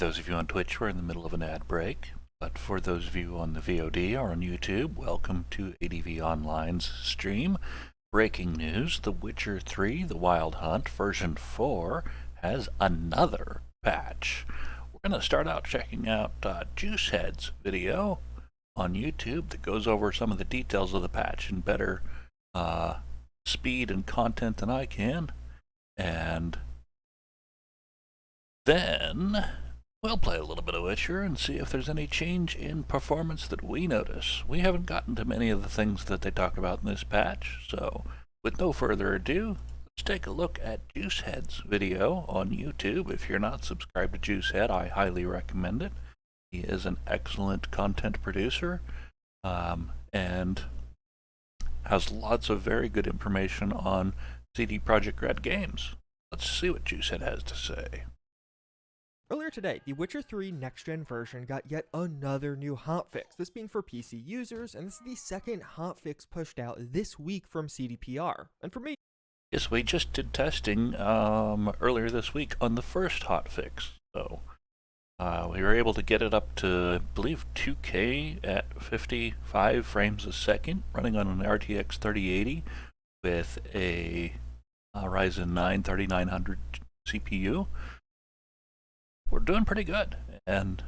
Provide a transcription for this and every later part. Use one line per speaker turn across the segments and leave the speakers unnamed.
those of you on Twitch, we're in the middle of an ad break. But for those of you on the VOD or on YouTube, welcome to ADV Online's stream. Breaking news, The Witcher 3, The Wild Hunt, version 4, has another patch. We're going to start out checking out Juicehead's video on YouTube that goes over some of the details of the patch in better speed and content than I can. And then we'll play a little bit of Witcher and see if there's any change in performance that we notice. We haven't gotten to many of the things that they talk about in this patch, so with no further ado, let's take a look at Juicehead's video on YouTube. If you're not subscribed to Juicehead, I highly recommend it. He is an excellent content producer and has lots of very good information on CD Projekt Red games. Let's see what Juicehead has to say.
Earlier today, The Witcher 3 next-gen version got yet another new hotfix, this being for PC users, and this is the second hotfix pushed out this week from CDPR. And for me,
yes, we just did testing earlier this week on the first hotfix, so we were able to get it up to, I believe, 2K at 55 frames a second, running on an RTX 3080 with a Ryzen 9 3900 CPU. We're doing pretty good, and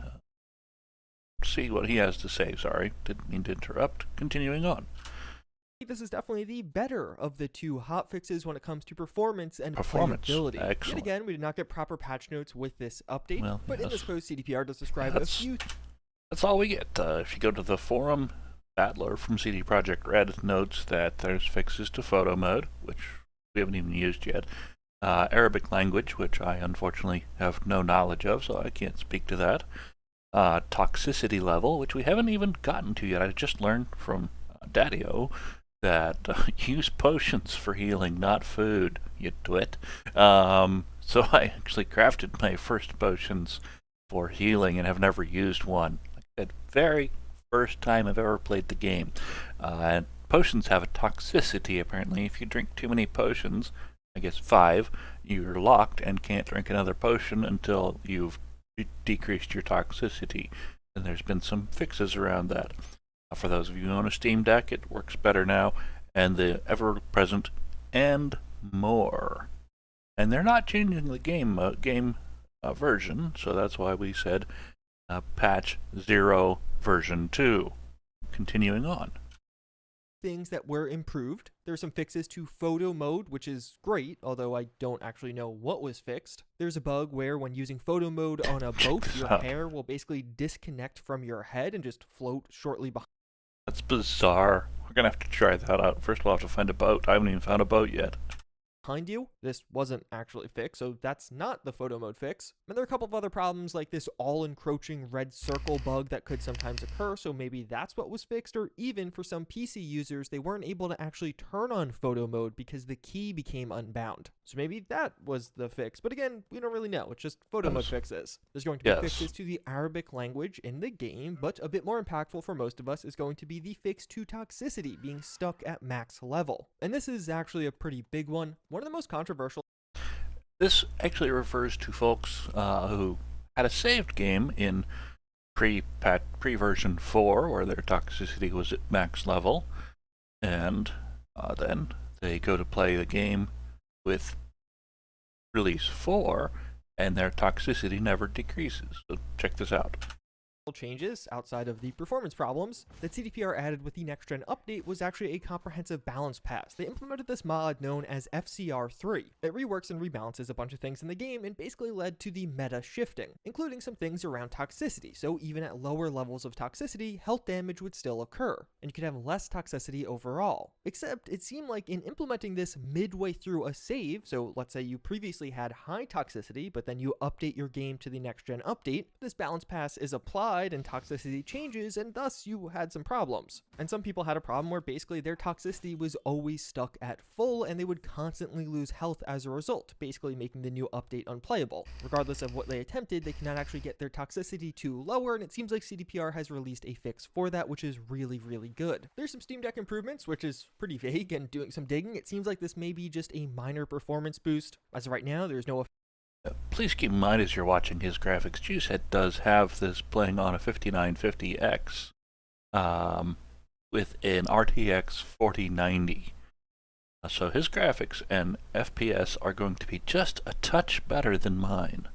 see what he has to say. Sorry, didn't mean to interrupt. Continuing on.
This is definitely the better of the two hotfixes when it comes to performance and playability.
Excellent.
Yet again, we did not get proper patch notes with this update,
Well,
but
yes.
in this post, CDPR does describe a few.
That's all we get. If you go to the forum, Battler from CD Projekt Red notes that there's fixes to photo mode, which we haven't even used yet. Arabic language, which I unfortunately have no knowledge of, so I can't speak to that. Toxicity level, which we haven't even gotten to yet. I just learned from Daddy-O that use potions for healing, not food, you twit. So I actually crafted my first potions for healing and have never used one. Like that very first time I've ever played the game. And potions have a toxicity, apparently. If you drink too many potions, I guess 5, you're locked and can't drink another potion until you've decreased your toxicity. And there's been some fixes around that. For those of you who own a Steam Deck, it works better now, and the ever-present and more. And they're not changing the game version, so that's why we said patch 0 version 2. Continuing on.
Things that were improved. There's some fixes to photo mode, which is great, although I don't actually know what was fixed. There's a bug where when using photo mode on a boat, your hair will basically disconnect from your head and just float shortly behind.
That's bizarre. We're gonna have to try that out. First we'll have to find a boat. I haven't even found a boat yet.
Behind you. This wasn't actually fixed, so that's not the photo mode fix. And there are a couple of other problems like this all-encroaching red circle bug that could sometimes occur, so maybe that's what was fixed, or even for some PC users, they weren't able to actually turn on photo mode because the key became unbound. So maybe that was the fix, but again, we don't really know. It's just photo mode fixes. There's going to be fixes to the Arabic language in the game, but a bit more impactful for most of us is going to be the fix to toxicity being stuck at max level. And this is actually a pretty big one. One of the most controversial.
This actually refers to folks who had a saved game in pre-version 4, where their toxicity was at max level, and then they go to play the game with release 4, and their toxicity never decreases. So check this out.
Changes outside of the performance problems that CDPR added with the next-gen update was actually a comprehensive balance pass. They implemented this mod known as FCR3. It reworks and rebalances a bunch of things in the game and basically led to the meta shifting, including some things around toxicity. So even at lower levels of toxicity, health damage would still occur, and you could have less toxicity overall. Except it seemed like in implementing this midway through a save, so let's say you previously had high toxicity, but then you update your game to the next-gen update, this balance pass is applied and toxicity changes, and thus you had some problems. And some people had a problem where basically their toxicity was always stuck at full and they would constantly lose health as a result, basically making the new update unplayable. Regardless of what they attempted, they cannot actually get their toxicity to lower, and it seems like CDPR has released a fix for that, which is really, really good. There's some Steam Deck improvements, which is pretty vague, and doing some digging, it seems like this may be just a minor performance boost. As of right now, there's no
Please keep in mind as you're watching his graphics, Juicehead does have this playing on a 5950X with an RTX 4090. So his graphics and FPS are going to be just a touch better than mine.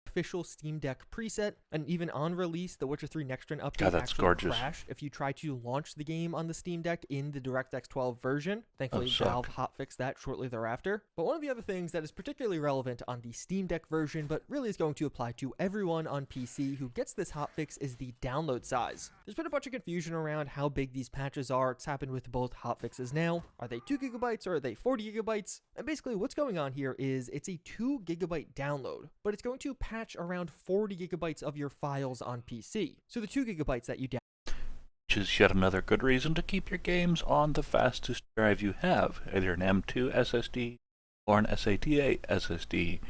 Official Steam Deck preset, and even on release, the Witcher 3 Next Gen update
God, that's
actually
gorgeous.
crashed if you try to launch the game on the Steam Deck in the DirectX 12 version. Thankfully, Valve hotfixed that shortly thereafter. But one of the other things that is particularly relevant on the Steam Deck version, but really is going to apply to everyone on PC who gets this hotfix, is the download size. There's been a bunch of confusion around how big these patches are. It's happened with both hotfixes now. Are they 2 gigabytes or are they 40 gigabytes? And basically what's going on here is it's a 2 gigabyte download, but it's going to patch around 40 gigabytes of your files on PC. So the 2 gigabytes that you download,
which is yet another good reason to keep your games on the fastest drive you have, either an M2 SSD or an SATA SSD.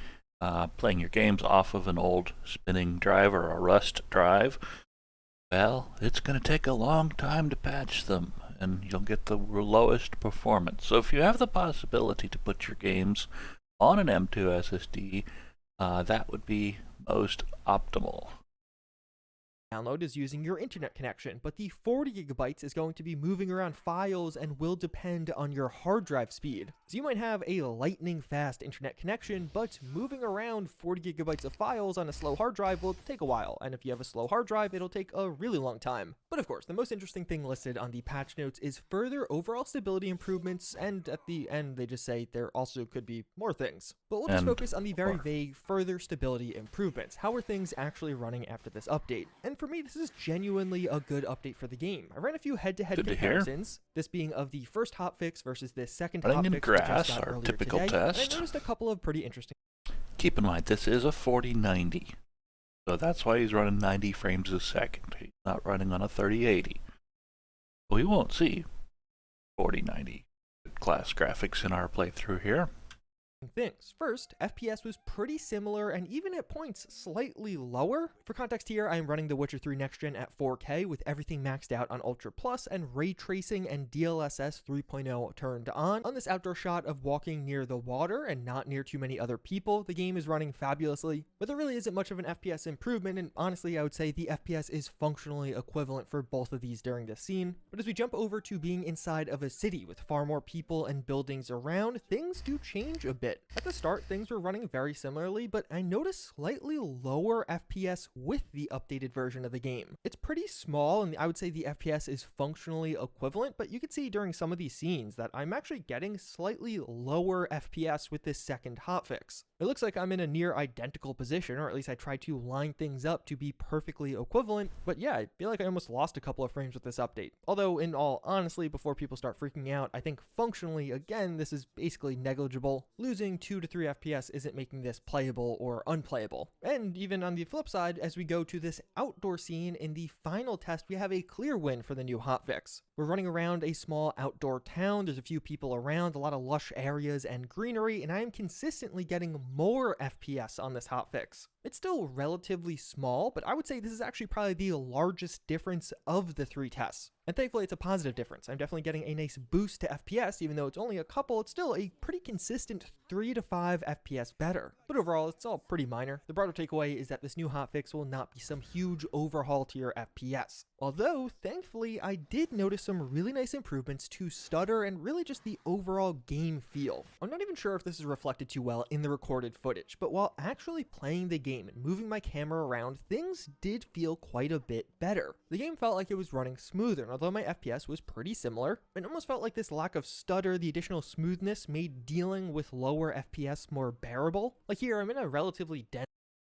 Playing your games off of an old spinning drive or a rust drive, well, it's going to take a long time to patch them, and you'll get the lowest performance. So if you have the possibility to put your games on an M2 SSD, that would be most optimal.
Download is using your internet connection, but the 40 gigabytes is going to be moving around files and will depend on your hard drive speed. So you might have a lightning fast internet connection, but moving around 40 gigabytes of files on a slow hard drive will take a while, and if you have a slow hard drive, it'll take a really long time. But of course, the most interesting thing listed on the patch notes is further overall stability improvements, and at the end they just say there also could be more things. But we'll just focus on the very vague further stability improvements. How are things actually running after this update? And for me, this is genuinely a good update for the game. I ran a few head-to-head comparisons, this being of the first hotfix versus this second hotfix, which I just got earlier
typical
today,
test.
and I noticed a couple of pretty interesting.
Keep in mind, this is a 4090, so that's why he's running 90 frames a second. He's not running on a 3080. We won't see 4090 class graphics in our playthrough here.
Things. First, FPS was pretty similar and even at points slightly lower. For context here, I am running The Witcher 3 Next Gen at 4K with everything maxed out on Ultra Plus and ray tracing and DLSS 3.0 turned on. On this outdoor shot of walking near the water and not near too many other people, the game is running fabulously, but there really isn't much of an FPS improvement, and honestly I would say the FPS is functionally equivalent for both of these during this scene. But as we jump over to being inside of a city with far more people and buildings around, things do change a bit. At the start, things were running very similarly, but I noticed slightly lower FPS with the updated version of the game. It's pretty small, and I would say the FPS is functionally equivalent, but you can see during some of these scenes that I'm actually getting slightly lower FPS with this second hotfix. It looks like I'm in a near identical position, or at least I tried to line things up to be perfectly equivalent, but yeah, I feel like I almost lost a couple of frames with this update. Although, in all honesty, before people start freaking out, I think functionally, again, this is basically negligible. Losing 2 to 3 FPS isn't making this playable or unplayable. And even on the flip side, as we go to this outdoor scene in the final test, we have a clear win for the new hotfix. We're running around a small outdoor town, there's a few people around, a lot of lush areas and greenery, and I am consistently getting more FPS on this hotfix. It's still relatively small, but I would say this is actually probably the largest difference of the 3 tests. And thankfully it's a positive difference. I'm definitely getting a nice boost to FPS, even though it's only a couple, it's still a pretty consistent 3 to 5 FPS better. But overall, it's all pretty minor. The broader takeaway is that this new hotfix will not be some huge overhaul to your FPS. Although, thankfully, I did notice some really nice improvements to stutter and really just the overall game feel. I'm not even sure if this is reflected too well in the recorded footage, but while actually playing the game and moving my camera around, things did feel quite a bit better. The game felt like it was running smoother, and although my FPS was pretty similar, it almost felt like this lack of stutter, the additional smoothness, made dealing with lower FPS more bearable. Like here, I'm in a relatively dense.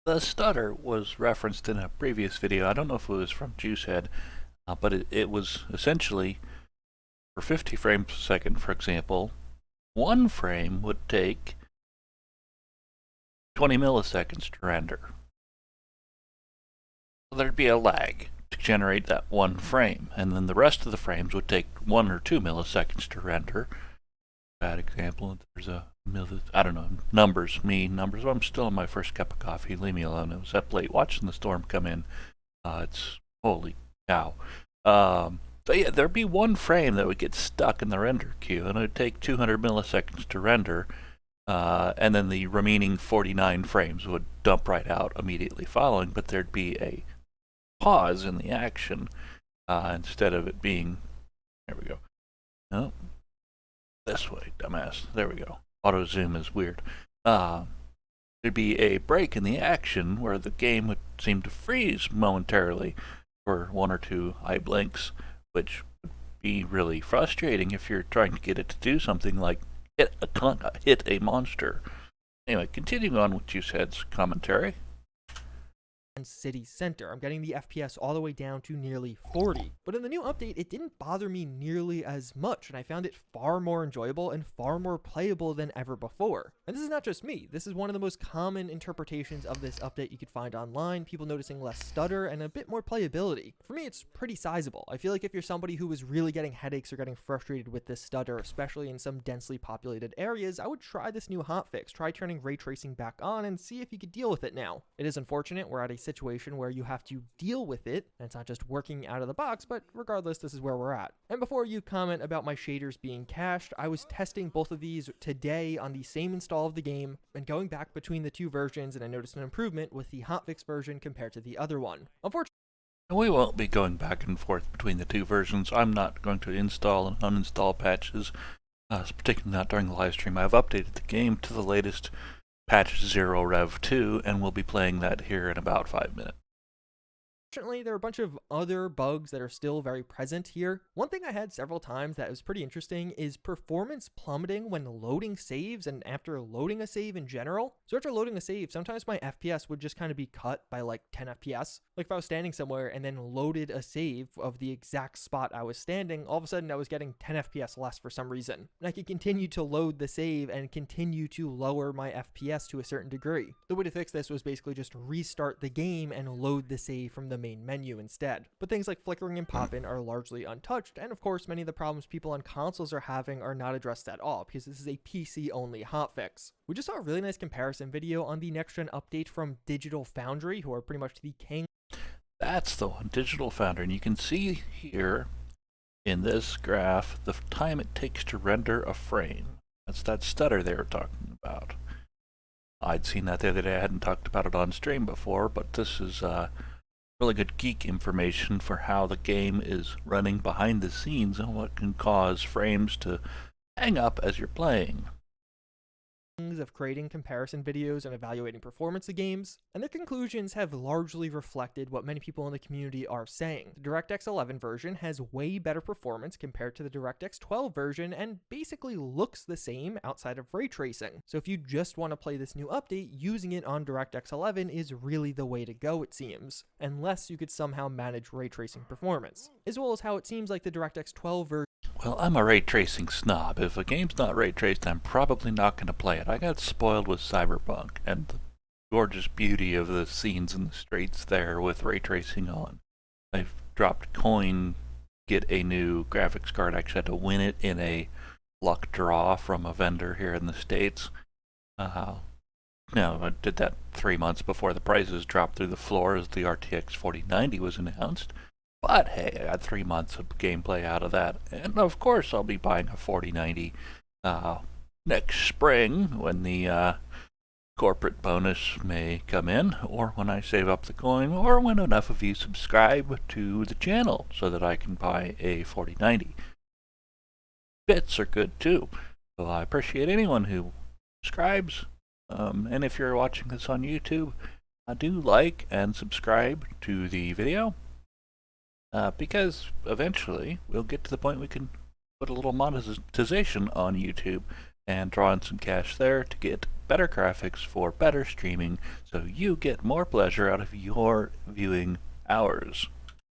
The stutter was referenced in a previous video. I don't know if it was from Juicehead, but it was essentially for 50 frames per second, for example, one frame would take 20 milliseconds to render. There'd be a lag to generate that one frame, and then the rest of the frames would take 1 or 2 milliseconds to render. Bad example. There's I don't know, numbers. I'm still on my first cup of coffee. Leave me alone. It was up late watching the storm come in. It's holy cow. So yeah, there'd be one frame that would get stuck in the render queue, and it would take 200 milliseconds to render. and then the remaining 49 frames would dump right out immediately following, but there'd be a pause in the action instead of it being, there we go. No, this way, dumbass. There we go. Auto zoom is weird. There'd be a break in the action where the game would seem to freeze momentarily for 1 or 2 eye blinks, which would be really frustrating if you're trying to get it to do something like hit a monster. Anyway, continuing on with Juicehead's commentary.
City center. I'm getting the FPS all the way down to nearly 40. But in the new update, it didn't bother me nearly as much, and I found it far more enjoyable and far more playable than ever before. And this is not just me. This is one of the most common interpretations of this update you could find online, people noticing less stutter and a bit more playability. For me, it's pretty sizable. I feel like if you're somebody who is really getting headaches or getting frustrated with this stutter, especially in some densely populated areas, I would try this new hotfix. Try turning ray tracing back on and see if you could deal with it now. It is unfortunate we're at a situation where you have to deal with it, and it's not just working out of the box, but regardless, this is where we're at. And before you comment about my shaders being cached, I was testing both of these today on the same install of the game, and going back between the two versions, and I noticed an improvement with the hotfix version compared to the other one. Unfortunately,
We won't be going back and forth between the two versions. I'm not going to install and uninstall patches, particularly not during the live stream. I've updated the game to the latest patch 0 Rev 2, and we'll be playing that here in about 5 minutes.
Fortunately, there are a bunch of other bugs that are still very present here. One thing I had several times that was pretty interesting is performance plummeting when loading saves and after loading a save in general. So after loading a save, sometimes my FPS would just kind of be cut by like 10 FPS. Like if I was standing somewhere and then loaded a save of the exact spot I was standing, all of a sudden I was getting 10 FPS less for some reason. And I could continue to load the save and continue to lower my FPS to a certain degree. The way to fix this was basically just restart the game and load the save from the main menu instead. But things like flickering and pop-in are largely untouched, and of course many of the problems people on consoles are having are not addressed at all, because this is a PC-only hotfix. We just saw a really nice comparison video on the next-gen update from Digital Foundry, who are pretty much the king.
That's the one, Digital Foundry, and you can see here in this graph the time it takes to render a frame. That's that stutter they were talking about. I'd seen that the other day. I hadn't talked about it on stream before, but this is really good geek information for how the game is running behind the scenes and what can cause frames to hang up as you're playing.
Of creating comparison videos and evaluating performance of games, and their conclusions have largely reflected what many people in the community are saying. The DirectX 11 version has way better performance compared to the DirectX 12 version and basically looks the same outside of ray tracing. So if you just want to play this new update, using it on DirectX 11 is really the way to go, it seems, unless you could somehow manage ray tracing performance, as well as how it seems like the DirectX 12 version.
Well, I'm a ray tracing snob. If a game's not ray traced, I'm probably not going to play it. I got spoiled with Cyberpunk and the gorgeous beauty of the scenes in the streets there with ray tracing on. I've dropped coin, get a new graphics card. I actually had to win it in a luck draw from a vendor here in the States. I did that 3 months before the prices dropped through the floor as the RTX 4090 was announced. But hey, I got 3 months of gameplay out of that. And of course I'll be buying a 4090 next spring when the corporate bonus may come in, or when I save up the coin, or when enough of you subscribe to the channel so that I can buy a 4090. Bits are good too. So I appreciate anyone who subscribes. And if you're watching this on YouTube, do like and subscribe to the video. Because eventually we'll get to the point we can put a little monetization on YouTube and draw in some cash there to get better graphics for better streaming, so you get more pleasure out of your viewing hours.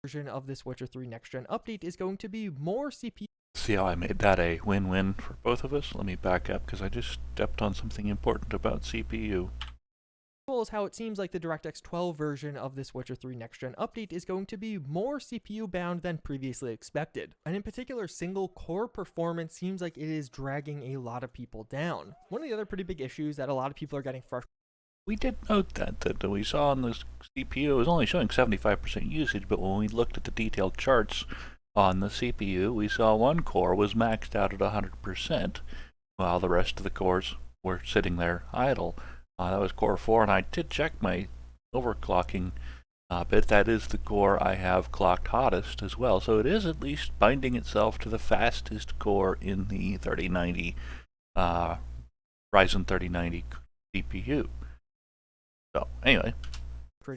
Version of this Witcher 3 Next Gen update is going to be more CPU.
See how I made that a win-win for both of us? Let me back up because I just stepped on something important about CPU.
As well as how it seems like the DirectX 12 version of this Witcher 3 Next Gen update is going to be more CPU bound than previously expected. And in particular, single core performance seems like it is dragging a lot of people down. One of the other pretty big issues that a lot of people are getting frustrated.
We did note that we saw on the CPU it was only showing 75% usage, but when we looked at the detailed charts on the CPU, we saw one core was maxed out at 100%, while the rest of the cores were sitting there idle. That was Core 4, and I did check my overclocking bit. That is the core I have clocked hottest as well, so it is at least binding itself to the fastest core in the 3090 Ryzen 3090 CPU. So anyway,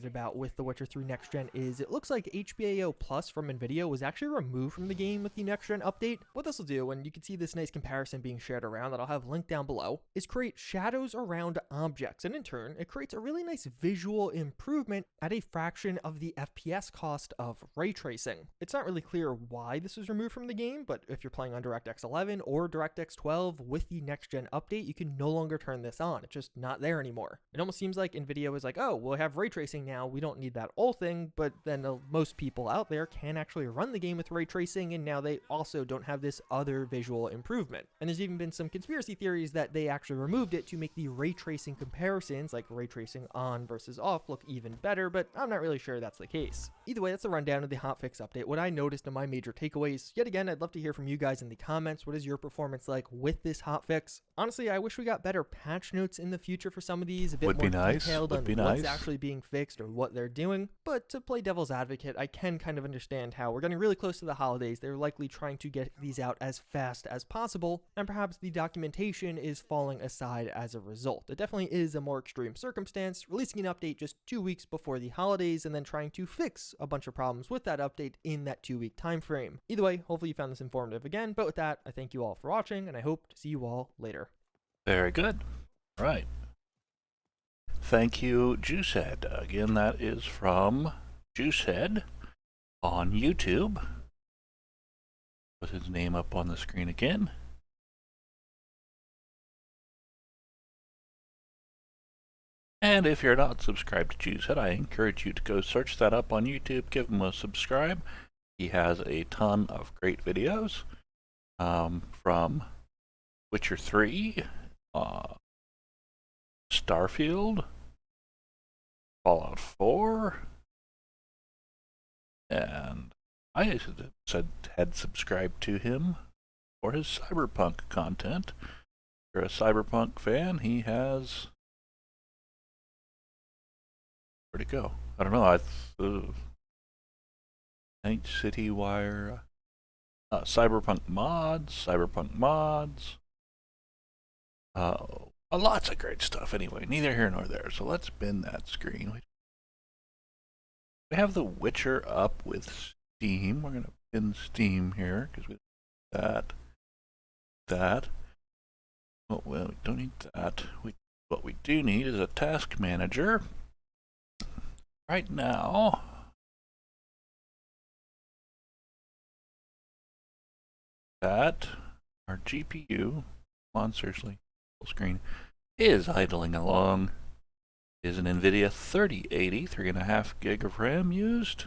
about with The Witcher 3 Next Gen is it looks like HBAO Plus from NVIDIA was actually removed from the game with the Next Gen update. What this will do, and you can see this nice comparison being shared around that I'll have linked down below, is create shadows around objects, and in turn, it creates a really nice visual improvement at a fraction of the FPS cost of ray tracing. It's not really clear why this was removed from the game, but if you're playing on DirectX 11 or DirectX 12 with the Next Gen update, you can no longer turn this on. It's just not there anymore. It almost seems like NVIDIA was like, oh, we'll have ray tracing now, we don't need that old thing, but then most people out there can actually run the game with ray tracing, and now they also don't have this other visual improvement. And there's even been some conspiracy theories that they actually removed it to make the ray tracing comparisons, like ray tracing on versus off, look even better, but I'm not really sure that's the case. Either way, that's a rundown of the hotfix update, what I noticed and my major takeaways. Yet again, I'd love to hear from you guys in the comments. What is your performance like with this hotfix? Honestly, I wish we got better patch notes in the future for some of these, a bit more detailed on what's actually being fixed or what they're doing. But to play devil's advocate, I can kind of understand how we're getting really close to the holidays. They're likely trying to get these out as fast as possible, and perhaps the documentation is falling aside as a result. It definitely is a more extreme circumstance, releasing an update just 2 weeks before the holidays and then trying to fix a bunch of problems with that update in that 2-week time frame. Either way, hopefully you found this informative again, but with that, I thank you all for watching, and I hope to see you all later.
Very good. All right. Thank you, Juicehead. Again, that is from Juicehead on YouTube. Put his name up on the screen again. And if you're not subscribed to Juicehead, I encourage you to go search that up on YouTube, give him a subscribe. He has a ton of great videos from Witcher 3, Starfield, Fallout 4, and I had subscribed to him for his cyberpunk content. If you're a cyberpunk fan, he has... Where'd it go? I don't know. Night City Wire, cyberpunk mods, lots of great stuff. Anyway, neither here nor there. So let's bin that screen. We have The Witcher up with Steam. We're gonna bin Steam here because we that. Oh well, we don't need that. What we do need is a task manager. Right now, that our GPU, on seriously, full screen, is idling along. Is an NVIDIA 3080, 3.5 gig of RAM used,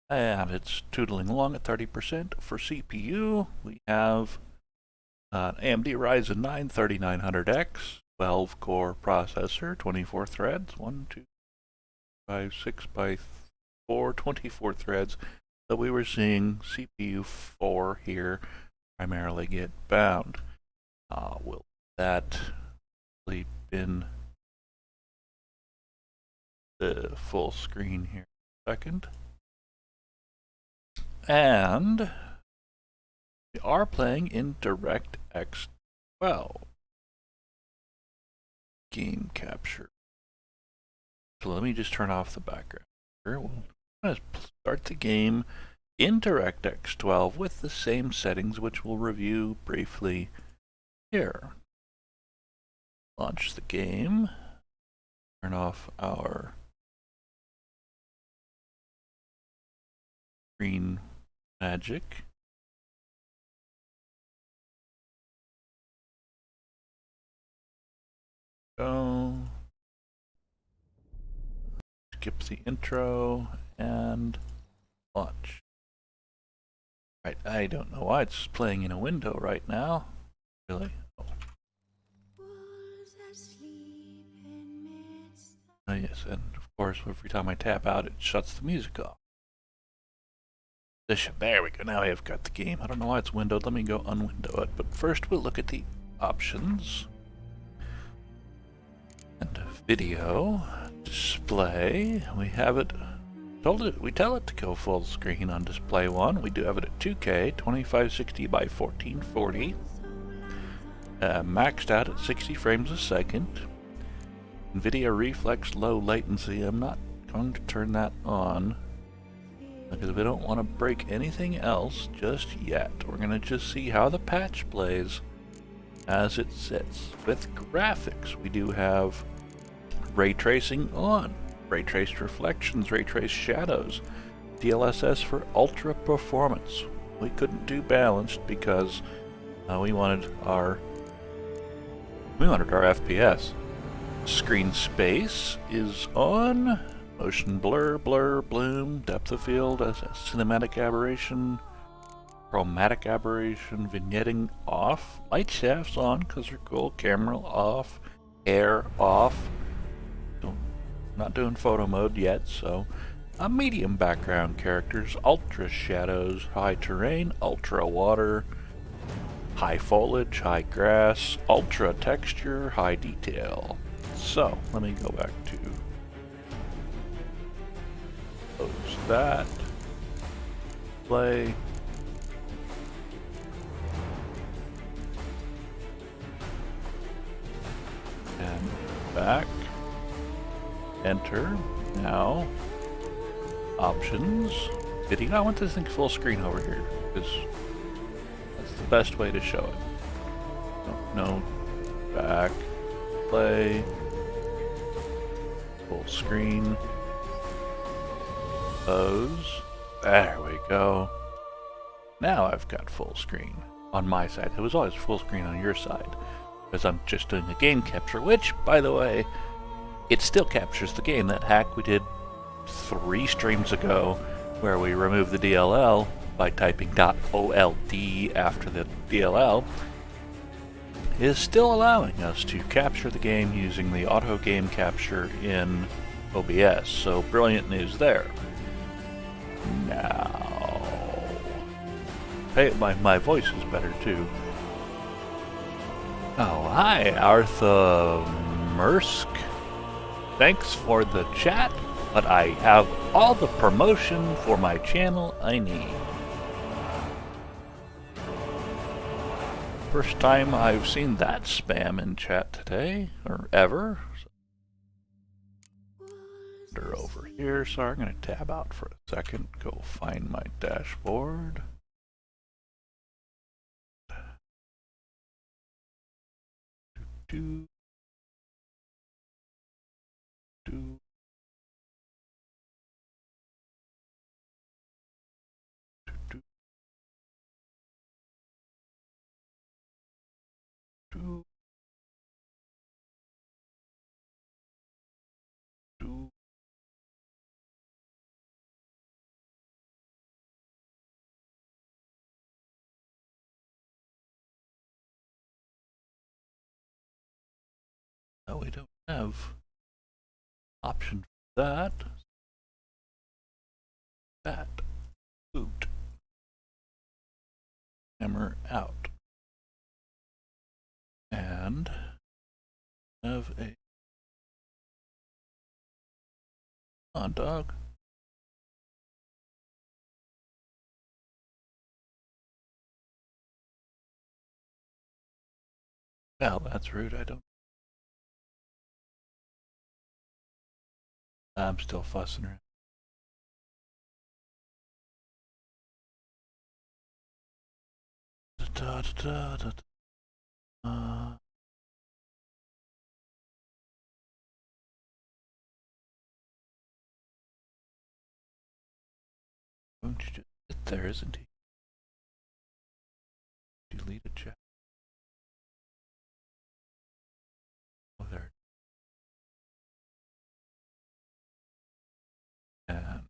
and it's tootling along at 30%. For CPU, we have an AMD Ryzen 9 3900X, 12-core processor, 24 threads, 1, 2, 5, 6 by 4, 24 threads. So we were seeing CPU 4 here primarily get bound. Will that sleep in the full screen here in a second? And we are playing in DirectX 12 game capture. So let me just turn off the background here. We'll start the game in DirectX 12 with the same settings, which we'll review briefly here. Launch the game. Turn off our screen magic. Go. Skip the intro and launch. Right, I don't know why it's playing in a window right now. Really? Oh. Oh yes, and of course every time I tap out it shuts the music off. There we go, now I have got the game. I don't know why it's windowed, let me go unwindow it. But first we'll look at the options. Video display. We have it. We tell it to go full screen on display 1. We do have it at 2K, 2560 by 1440. Maxed out at 60 frames a second. NVIDIA Reflex low latency. I'm not going to turn that on because we don't want to break anything else just yet. We're going to just see how the patch plays as it sits. With graphics, we do have ray tracing on, ray traced reflections, ray traced shadows, DLSS for ultra performance. We couldn't do balanced because we wanted our FPS. Screen space is on. Motion blur, bloom, depth of field, cinematic aberration, chromatic aberration, vignetting off, light shafts on because they're cool, camera off, air off. Not doing photo mode yet, so medium background characters, ultra shadows, high terrain, ultra water, high foliage, high grass, ultra texture, high detail. So let me go back to close that, play. And back. Enter. Now, options. Video. I want this thing full screen over here because that's the best way to show it. No. Back. Play. Full screen. Pose. There we go. Now I've got full screen on my side. It was always full screen on your side because I'm just doing a game capture, which, by the way, it still captures the game. That hack we did 3 streams ago where we removed the DLL by typing .old after the DLL is still allowing us to capture the game using the auto game capture in OBS. So brilliant news there. Now, hey, my voice is better too. Oh, hi, Artha Mersk. Thanks for the chat, but I have all the promotion for my channel I need. First time I've seen that spam in chat today, or ever. They're over here, so I'm going to tab out for a second, go find my dashboard. Do, do. Do, do. No, we don't have option for that. That. Boot. Hammer out. And have a on dog. Well, that's rude. I'm still fussing around. Da, da, da, da, da. Won't you just sit there, isn't he? Delete a chat. Oh, there. And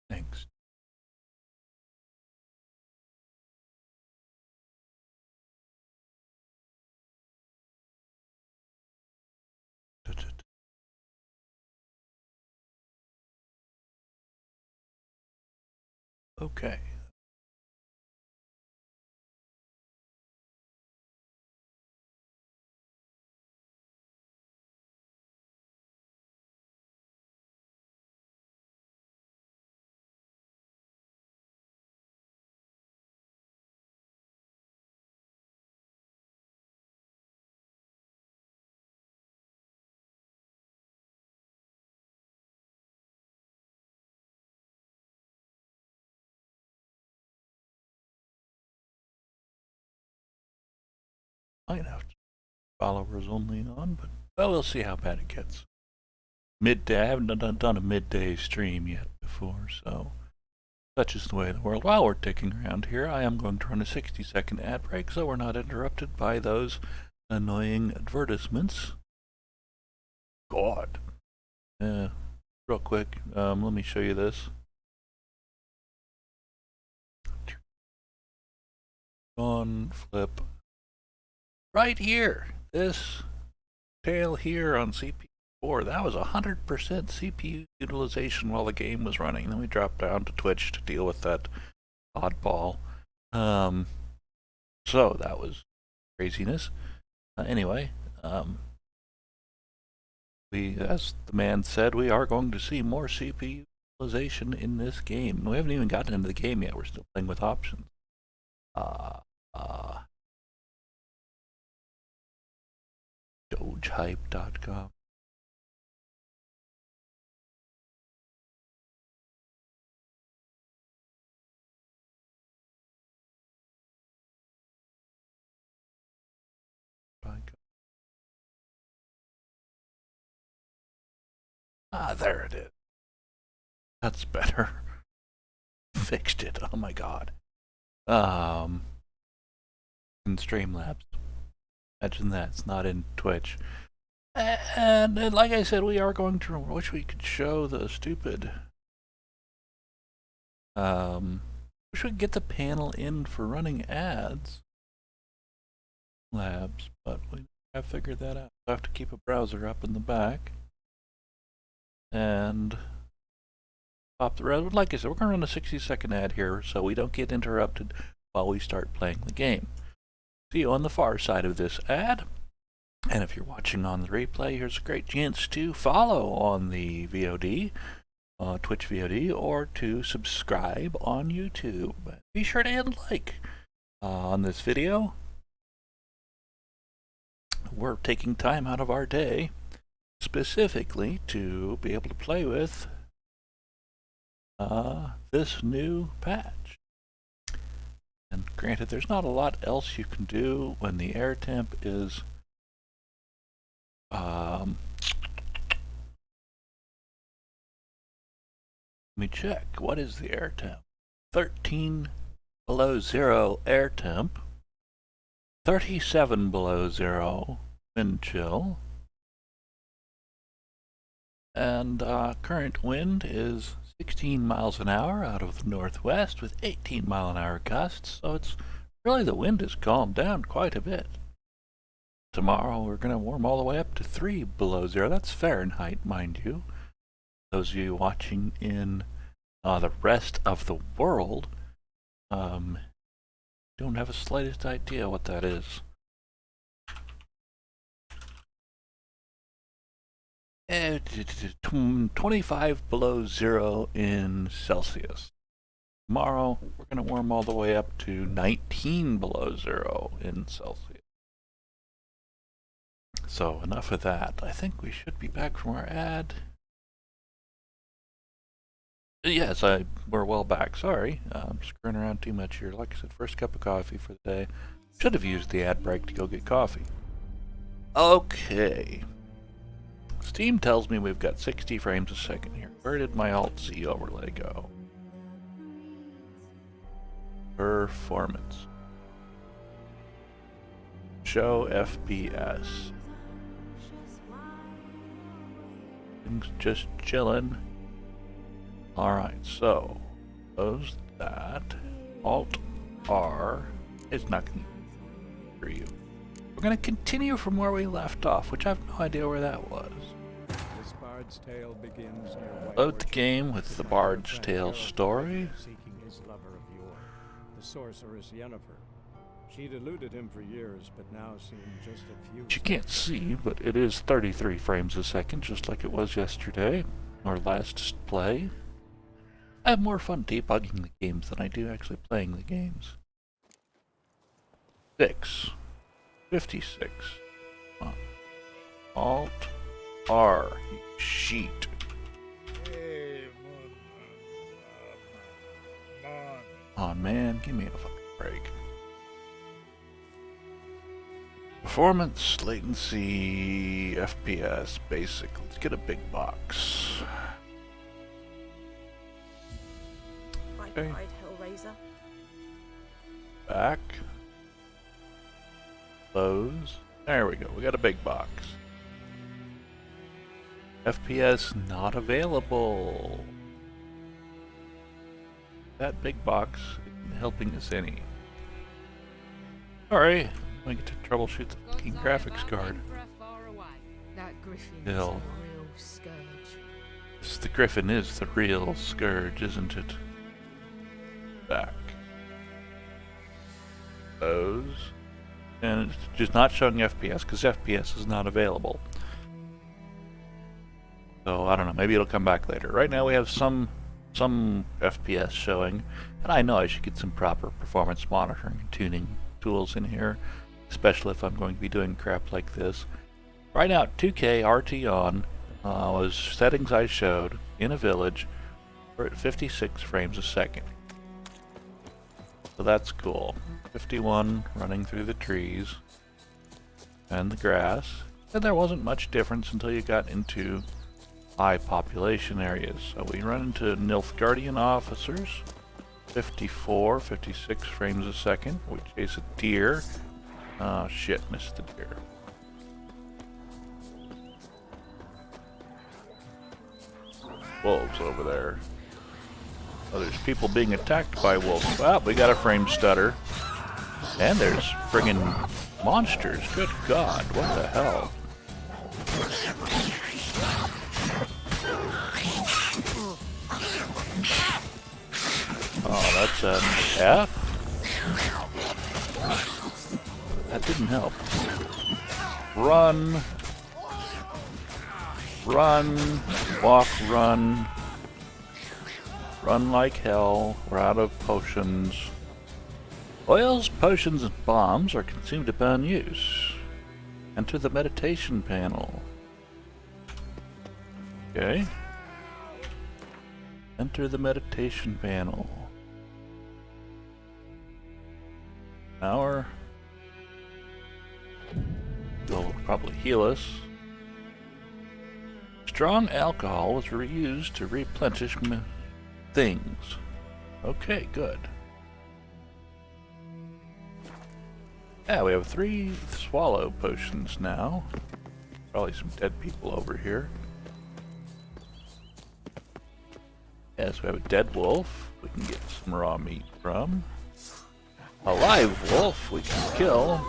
thanks. Okay. Might have to followers only on, but well, we'll see how bad it gets. Midday. I haven't done a midday stream yet before, so such is the way of the world. While we're ticking around here, I am going to run a 60-second ad break so we're not interrupted by those annoying advertisements. God. Real quick, let me show you this. On flip. Right here. This tail here on CPU4, that was 100% CPU utilization while the game was running. Then we dropped down to Twitch to deal with that oddball. So that was craziness. Anyway, as the man said, we are going to see more CPU utilization in this game. We haven't even gotten into the game yet. We're still playing with options. Dogehype.com. There it is. That's better. Fixed it. Oh my god. In Streamlabs. Imagine that. It's not in Twitch. And like I said, we are going to. Wish we could show the stupid. Wish we could get the panel in for running ads. Labs, but we have figured that out. I have to keep a browser up in the back. And pop the red. Like I said, we're going to run a 60-second ad here so we don't get interrupted while we start playing the game. See you on the far side of this ad. And if you're watching on the replay, here's a great chance to follow on the VOD, Twitch VOD, or to subscribe on YouTube. Be sure to hit like on this video. We're taking time out of our day specifically to be able to play with this new patch. And granted, there's not a lot else you can do when the air temp is let me check. What is the air temp? 13 below zero air temp, 37 below zero wind chill, and current wind is 16 miles an hour out of the northwest with 18 mile an hour gusts, so it's really, the wind has calmed down quite a bit. Tomorrow we're going to warm all the way up to 3 below zero. That's Fahrenheit, mind you. Those of you watching in the rest of the world don't have the slightest idea what that is. 25 below zero in Celsius. Tomorrow we're going to warm all the way up to 19 below zero in Celsius. So enough of that. I think we should be back from our ad. Yes, we're well back. Sorry, I'm screwing around too much here. Like I said, first cup of coffee for the day. Should have used the ad break to go get coffee. Okay. Steam tells me we've got 60 frames a second here. Where did my Alt-C overlay go? Performance. Show FPS. Things just chillin'. Alright, so close that. Alt-R is not going to for you. We're going to continue from where we left off, which I have no idea where that was. Load the game with the Bard's Tale story.
his lover of yore, the sorceress Yennefer. She'd eluded him for years, but now seemed just a few.
You can't see, but it is 33 frames a second, just like it was yesterday, or last play. I have more fun debugging the games than I do actually playing the games. 56. Come on. Alt R, you sheet. Oh man, give me a fucking break. Performance, latency, FPS, basic. Let's get a big box. Okay.
Ride Hellraiser.
Back. Close. There we go. We got a big box. FPS not available. That big box isn't helping us any. Sorry, I get to troubleshoot the fucking graphics card.
That Griffin is a
Still.
real scourge.
The Griffin is the real scourge, isn't it? Back. Close. And it's just not showing FPS because FPS is not available. So I don't know, maybe it'll come back later. Right now we have some FPS showing, and I know I should get some proper performance monitoring and tuning tools in here, especially if I'm going to be doing crap like this. Right now, 2K RT on was settings I showed in a village. We're at 56 frames a second. So that's cool. 51 running through the trees and the grass. And there wasn't much difference until you got into high population areas. So we run into Nilfgaardian officers. 54, 56 frames a second. We chase a deer. Oh shit, missed the deer. Wolves over there. Oh, there's people being attacked by wolves. Well, we got a frame stutter. And there's friggin' monsters. Good God, what the hell? Oh, that's an F? That didn't help. Run. Run. Walk, run. Run like hell. We're out of potions. Oils, potions, and bombs are consumed upon use. Enter the meditation panel. Okay. Enter the meditation panel. Hour. Will probably heal us. Strong alcohol was reused to replenish things. Okay, good. Yeah, we have 3 swallow potions now. Probably some dead people over here. Yes, we have a dead wolf we can get some raw meat from. A live wolf we can kill.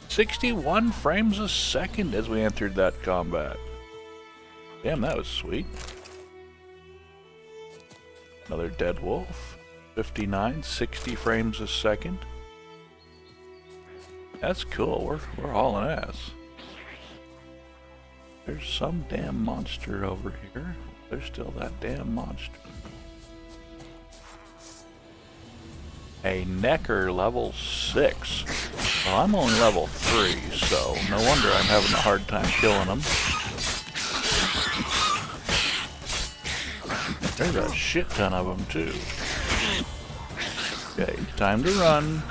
61 frames a second as we entered that combat. Damn, that was sweet. Another dead wolf. 59, 60 frames a second. That's cool, we're hauling ass. There's some damn monster over here. There's still that damn monster. A Necker level 6. Well, I'm only level 3, so no wonder I'm having a hard time killing them. There's a shit ton of them too. Okay, time to run.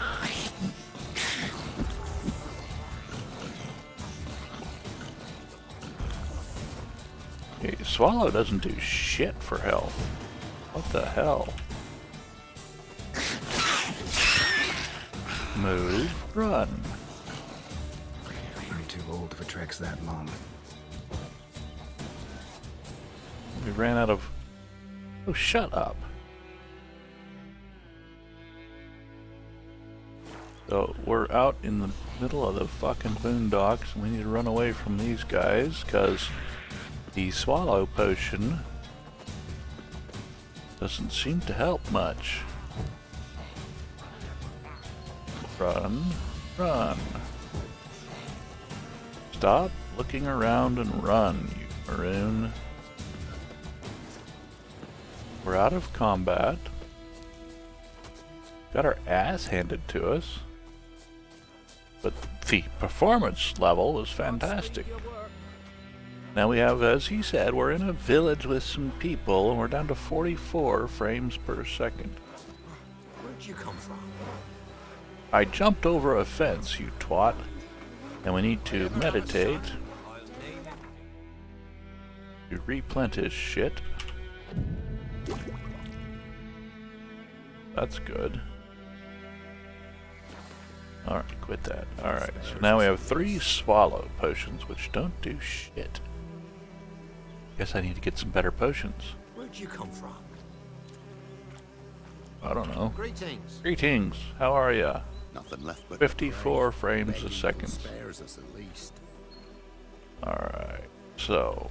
Okay, Swallow doesn't do shit for health. What the hell? Move, run.
I'm too old for treks that long.
We ran out of... Oh, shut up. So, we're out in the middle of the fucking boondocks, and we need to run away from these guys, because the swallow potion doesn't seem to help much. Run. Run. Stop looking around and run, you maroon. We're out of combat. Got our ass handed to us. But the performance level is fantastic. Now we have, as he said, we're in a village with some people and we're down to 44 frames per second.
Where'd you come from?
I jumped over a fence, you twat. And we need to meditate to replenish shit. That's good. Alright, quit that. Alright, so now we have 3 swallow potions, which don't do shit. Guess I need to get some better potions.
Where'd you come from?
I don't know.
Greetings.
Greetings, how are ya?
Nothing left but
54
the grave.
frames
Begging
a second.
spares us at least.
Alright, so...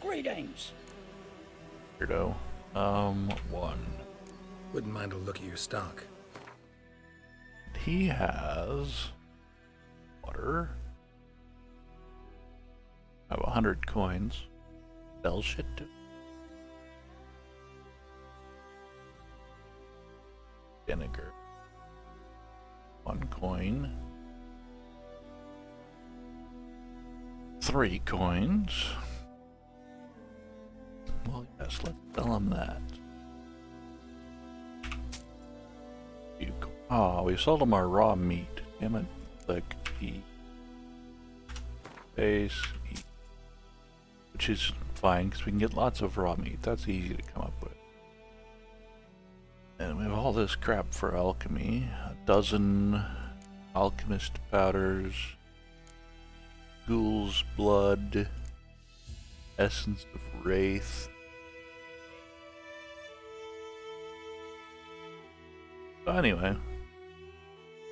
Greetings.
Weirdo. 1.
Wouldn't mind a look at your stock.
He has... water. I have 100 coins. Sell shit to... vinegar. 1 coin. 3 coins. Well, yes, let's sell him that. Oh, we sold him our raw meat. Damn it. Click E. Space E. Which is fine, because we can get lots of raw meat. That's easy to come up with. And we have all this crap for alchemy. 12 alchemist powders. Ghoul's blood. Essence of wraith. So anyway,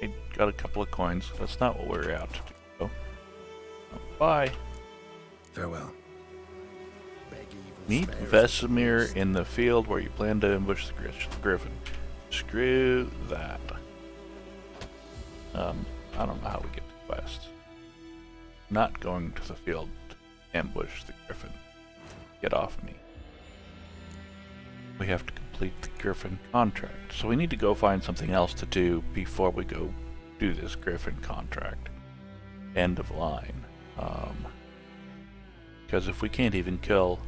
I got a couple of coins. That's not what we're out to do. So, bye.
Farewell.
Meet Vesemir in the field where you plan to ambush the griffin. Screw that. I don't know how we get to quest. Not going to the field to ambush the griffin. Get off me. We have to complete the griffin contract. So we need to go find something else to do before we go do this griffin contract. End of line. Because if we can't even kill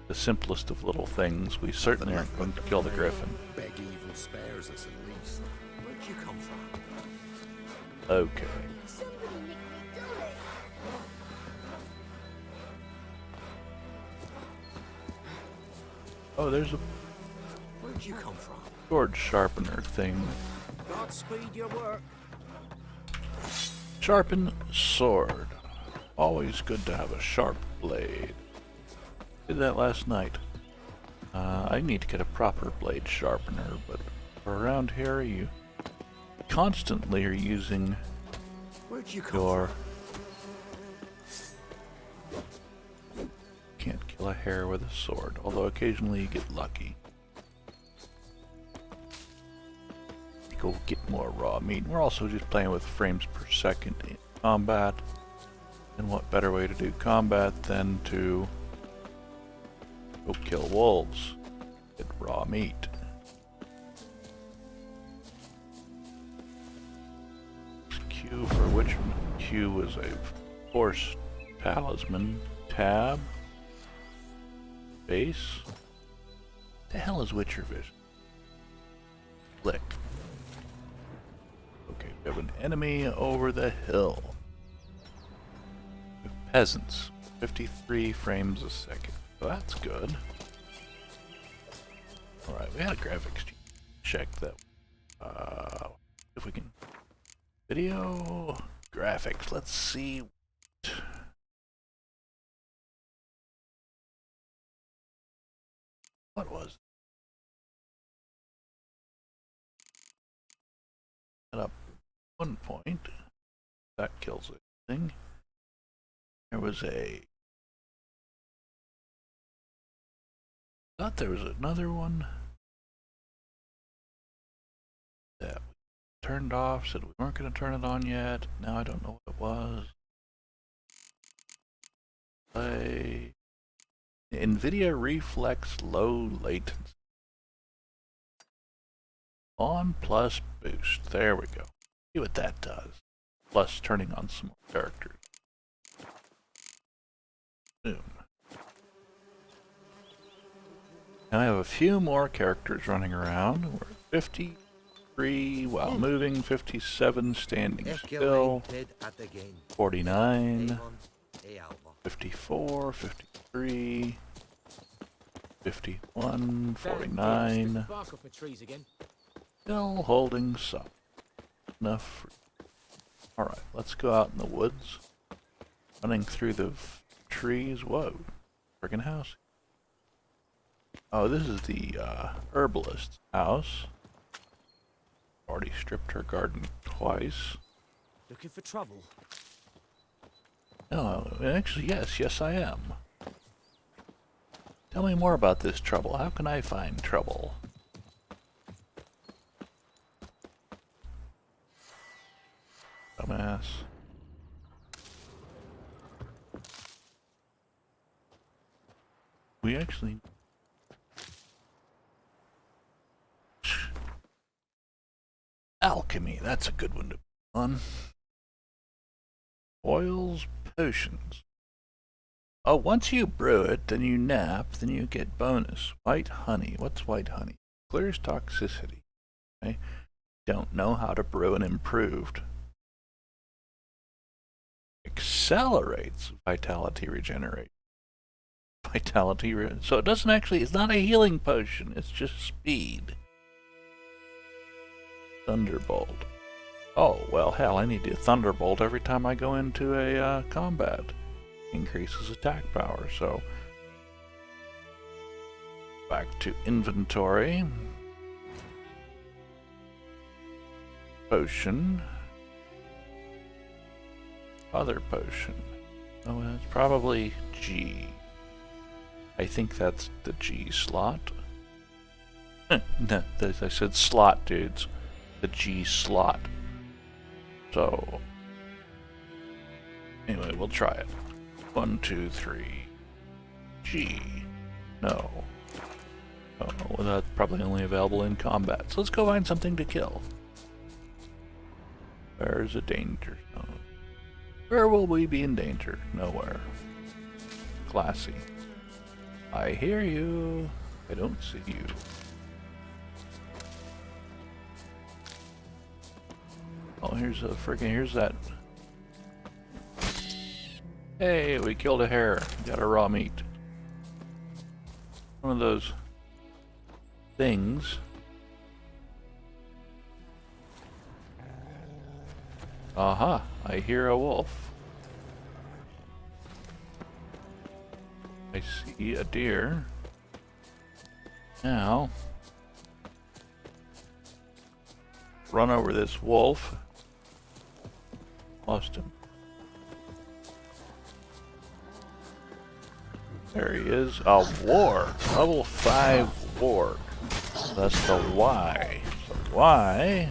the simplest of little things, we certainly aren't going to kill the griffin.
Beg evil spares us at least. Where'd you come from?
Okay.
Somebody nicked me dolly.
Oh, there's a
Where'd you come from?
sword sharpener thing.
Godspeed your work.
Sharpen sword. Always good to have a sharp blade. Did that last night. I need to get a proper blade sharpener, but around here you constantly are using
Where'd you come
your... Can't kill a hare with a sword, although occasionally you get lucky. Go get more raw meat. We're also just playing with frames per second in combat. And what better way to do combat than to go kill wolves? Get raw meat. Q for Witcher. Q is a force talisman. Tab. Base. The hell is Witcher Vision? Click. Okay, we have an enemy over the hill. We have peasants. 53 frames a second. So that's good. Alright, we had a graphics check that. If we can. Video. Graphics. Let's see. What was it? Up 1 point. That kills everything. There was a... thought there was another one. That turned off, said we weren't going to turn it on yet. Now I don't know what it was. Play. NVIDIA Reflex Low Latency. On plus boost. There we go. See what that does. Plus turning on some more characters. Zoom. And I have a few more characters running around. We're at 53 while moving, 57 standing still, 49, 54, 53, 51, 49. Still holding some. Enough. Alright, let's go out in the woods. Running through the trees. Whoa. Friggin' house. Oh, this is the herbalist's house. Already stripped her garden twice.
Looking for trouble?
No, actually, yes I am. Tell me more about this trouble. How can I find trouble? Dumbass. We actually... Alchemy, that's a good one to put on. Oils, potions. Oh, once you brew it, then you nap, then you get bonus. White honey. What's white honey? Clears toxicity. Okay. Don't know how to brew an improved. Accelerates vitality regenerate. So it doesn't actually, it's not a healing potion, it's just speed. Thunderbolt. Oh, well, hell, I need to Thunderbolt every time I go into a combat. Increases attack power, so... Back to inventory. Potion. Other potion. Oh, that's probably G. I think that's the G slot. No, I said slot, dudes. The G slot. So, anyway, we'll try it. 1, 2, 3. G. No. Oh, well, that's probably only available in combat. So let's go find something to kill. Where's a danger zone? Where will we be in danger? Nowhere. Classy. I hear you. I don't see you. Oh, here's that. Hey, we killed a hare. Got a raw meat. One of those things. Aha, I hear a wolf. I see a deer. Now, run over this wolf. Lost him. There he is. A warg. Level 5 warg. That's the Y. So Y.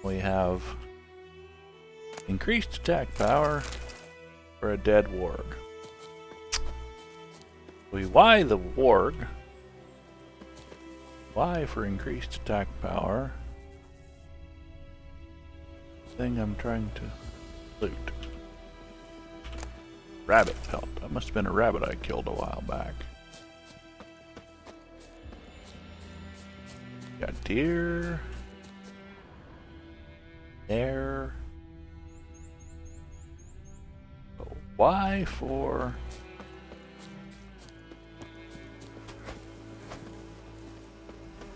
We have increased attack power for a dead warg. We Y the warg. Y for increased attack power. Thing I'm trying to loot. Rabbit pelt. That must have been a rabbit I killed a while back. Got deer. There. So Y for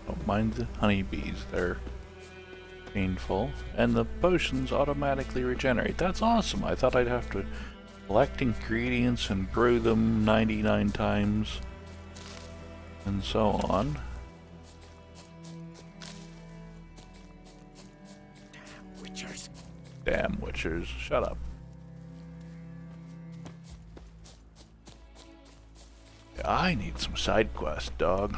don't mind the honeybees, they're painful. And the potions automatically regenerate. That's awesome. I thought I'd have to collect ingredients and brew them 99 times and so on.
Witchers.
Damn witchers. Shut up. Yeah, I need some side quests, dog.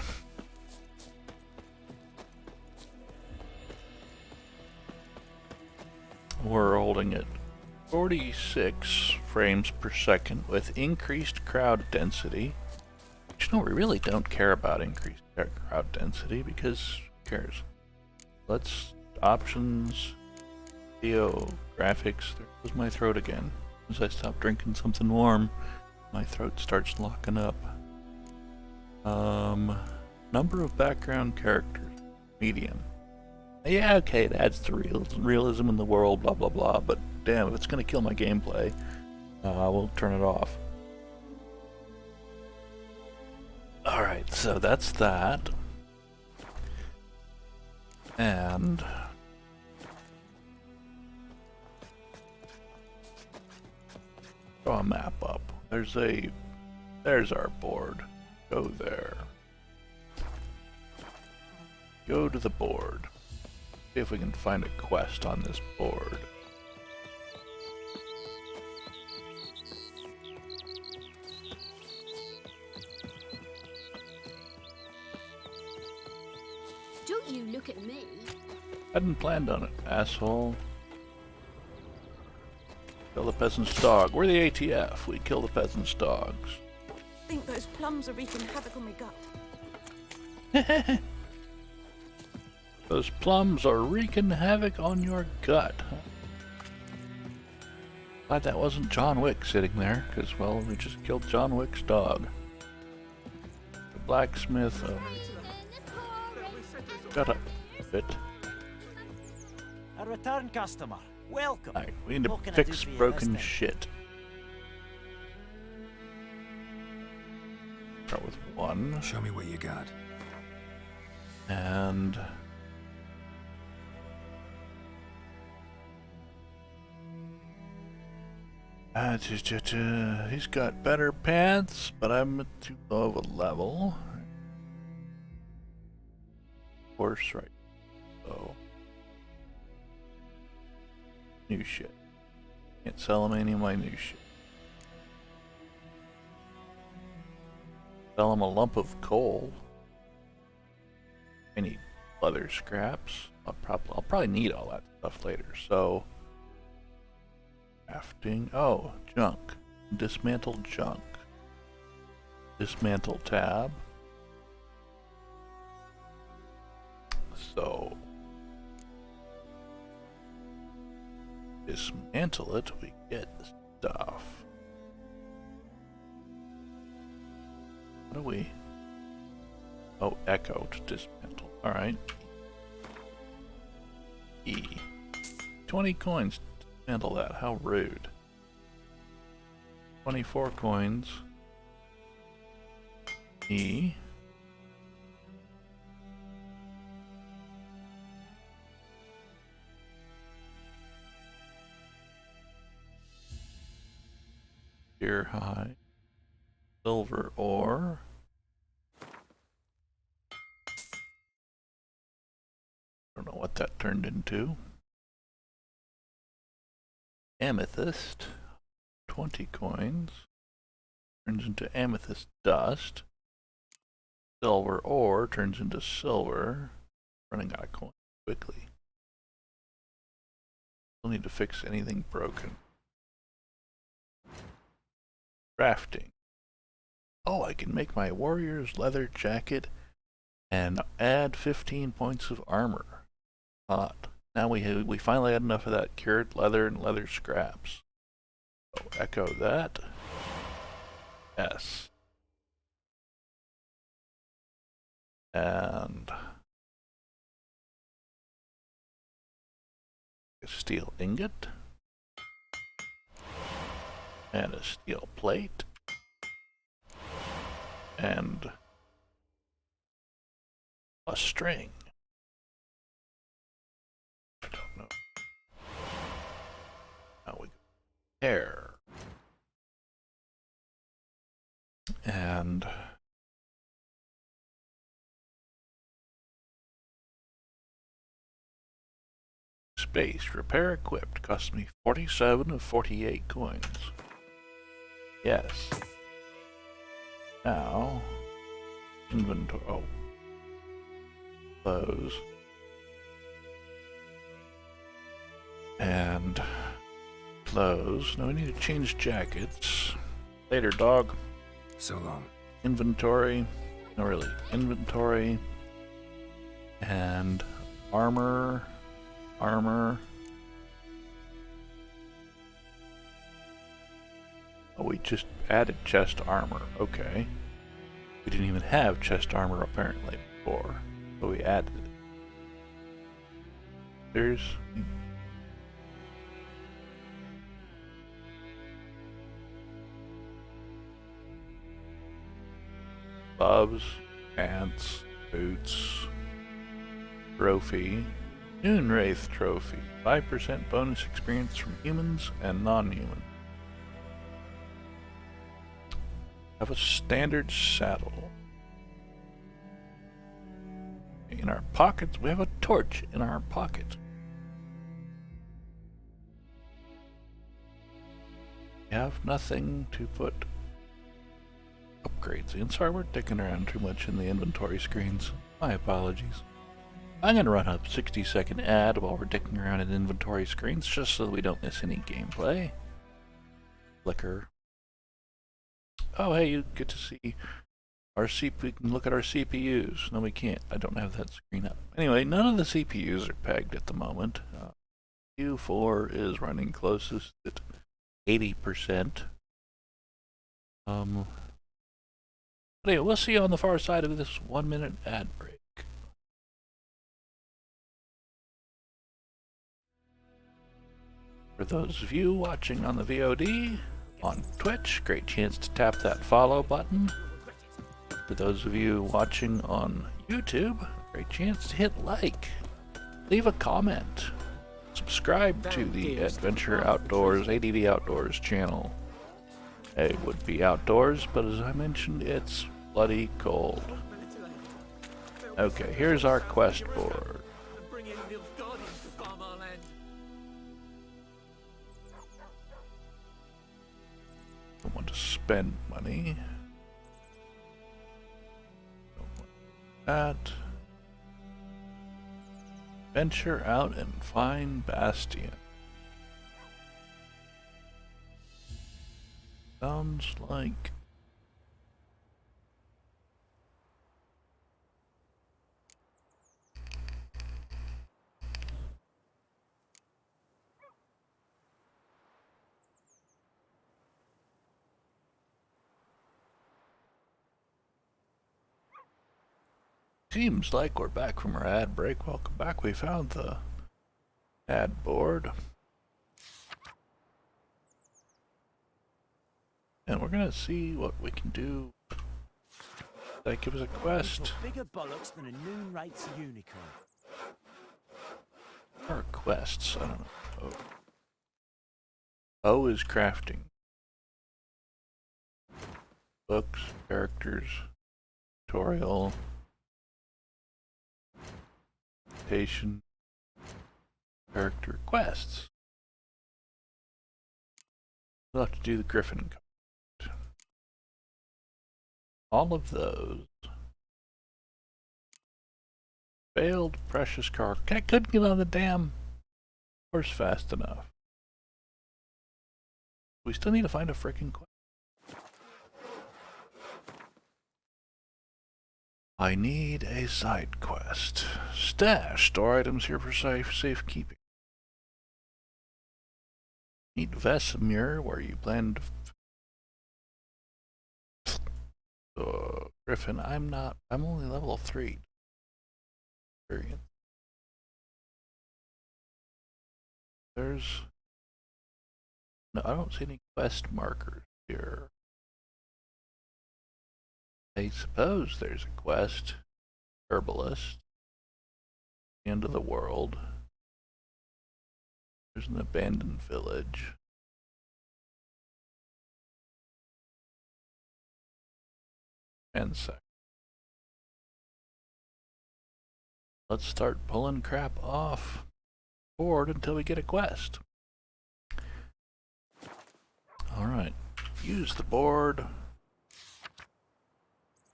we're holding it 46 frames per second with increased crowd density. But you know, we really don't care about increased crowd density because who cares? Let's options, video, graphics. There goes my throat again. As I stop drinking something warm, my throat starts locking up. Number of background characters, medium. Yeah, okay, it adds to realism in the world, blah blah blah, but damn, if it's gonna kill my gameplay, we'll turn it off. Alright, so that's that. And draw a map up. There's our board. Go there. Go to the board. See if we can find a quest on this board.
Don't you look at me.
Hadn't planned on it, asshole. Kill the peasant's dog. We're the ATF. We kill the peasant's dogs.
Think those plums are wreaking havoc on my gut.
Those plums are wreaking havoc on your gut. Glad that wasn't John Wick sitting there, because, well, we just killed John Wick's dog. The blacksmith. Shut up, bit.
A return customer. Welcome.
Alright, we need to
What can I do
fix
for you
broken
this time?
shit. Start with 1.
Show me what you got.
And he's got better pants, but I'm at too low of a level. Horse, right? So new shit. Can't sell him any of my new shit. Sell him a lump of coal. I need leather scraps. I'll probably need all that stuff later. So, crafting. Oh, junk. Dismantle junk. Dismantle tab. So, dismantle it. We get stuff. How do we? Oh, echo to dismantle. Alright. E. 20 coins to dismantle that. How rude. 24 coins. E. Deer hide. Silver ore. Don't know what that turned into. Amethyst. 20 coins. Turns into amethyst dust. Silver ore turns into silver. Running out of coins quickly. Don't need to fix anything broken. Crafting. Oh, I can make my warrior's leather jacket and add 15 points of armor. Hot. Now we finally had enough of that cured leather and leather scraps. So echo that. Yes. And a steel ingot. And a steel plate. And a string. I don't know. Now we go hair. And space. Repair equipped. Cost me 47 of 48 coins. Yes. Now, inventory. Oh. Close. And clothes. Now we need to change jackets. Later, dog.
So long.
Inventory. No, really. Inventory. And armor. Armor. Oh, we just added chest armor. Okay. We didn't even have chest armor apparently before, but we added it. There's gloves, pants, boots, trophy, Noonwraith trophy, 5% bonus experience from humans and non-humans. Have a standard saddle. In our pockets, we have a torch in our pocket. We have nothing to put upgrades in. Sorry, we're dicking around too much in the inventory screens. My apologies. I'm gonna run a 60-second ad while we're dicking around in inventory screens just so that we don't miss any gameplay. Flicker. Oh, hey, you get to see our we can look at our CPUs. No, we can't. I don't have that screen up. Anyway, none of the CPUs are pegged at the moment. Q4 is running closest at 80%. But anyway, we'll see you on the far side of this 1-minute ad break. For those of you watching on the VOD, on Twitch, great chance to tap that follow button. For those of you watching on YouTube, great chance to hit like, leave a comment, subscribe to the Adventure Outdoors, ADV Outdoors channel. It would be outdoors, but as I mentioned, it's bloody cold. Okay, here's our quest board. Don't want to spend money. Don't want that. Venture out and find Bastion. Sounds like seems like we're back from our ad break. Welcome back. We found the ad board. And we're gonna see what we can do. That gives us a quest.
Bigger bollocks than a Noonwraith's unicorn.
Or quests, I don't know. O is crafting. Books, characters, tutorial, character quests. We'll have to do the Griffin card. All of those. Failed precious cargo. I couldn't get on the damn horse fast enough. We still need to find a freaking quest. I need a side quest. Stash. Store items here for safekeeping. Meet Vesemir, where you plan to... Griffin, I'm only level 3. Experience. There's... No, I don't see any quest markers here. I suppose there's a quest. Herbalist. End of the world. There's an abandoned village. And sec. Let's start pulling crap off board until we get a quest. Alright. Use the board.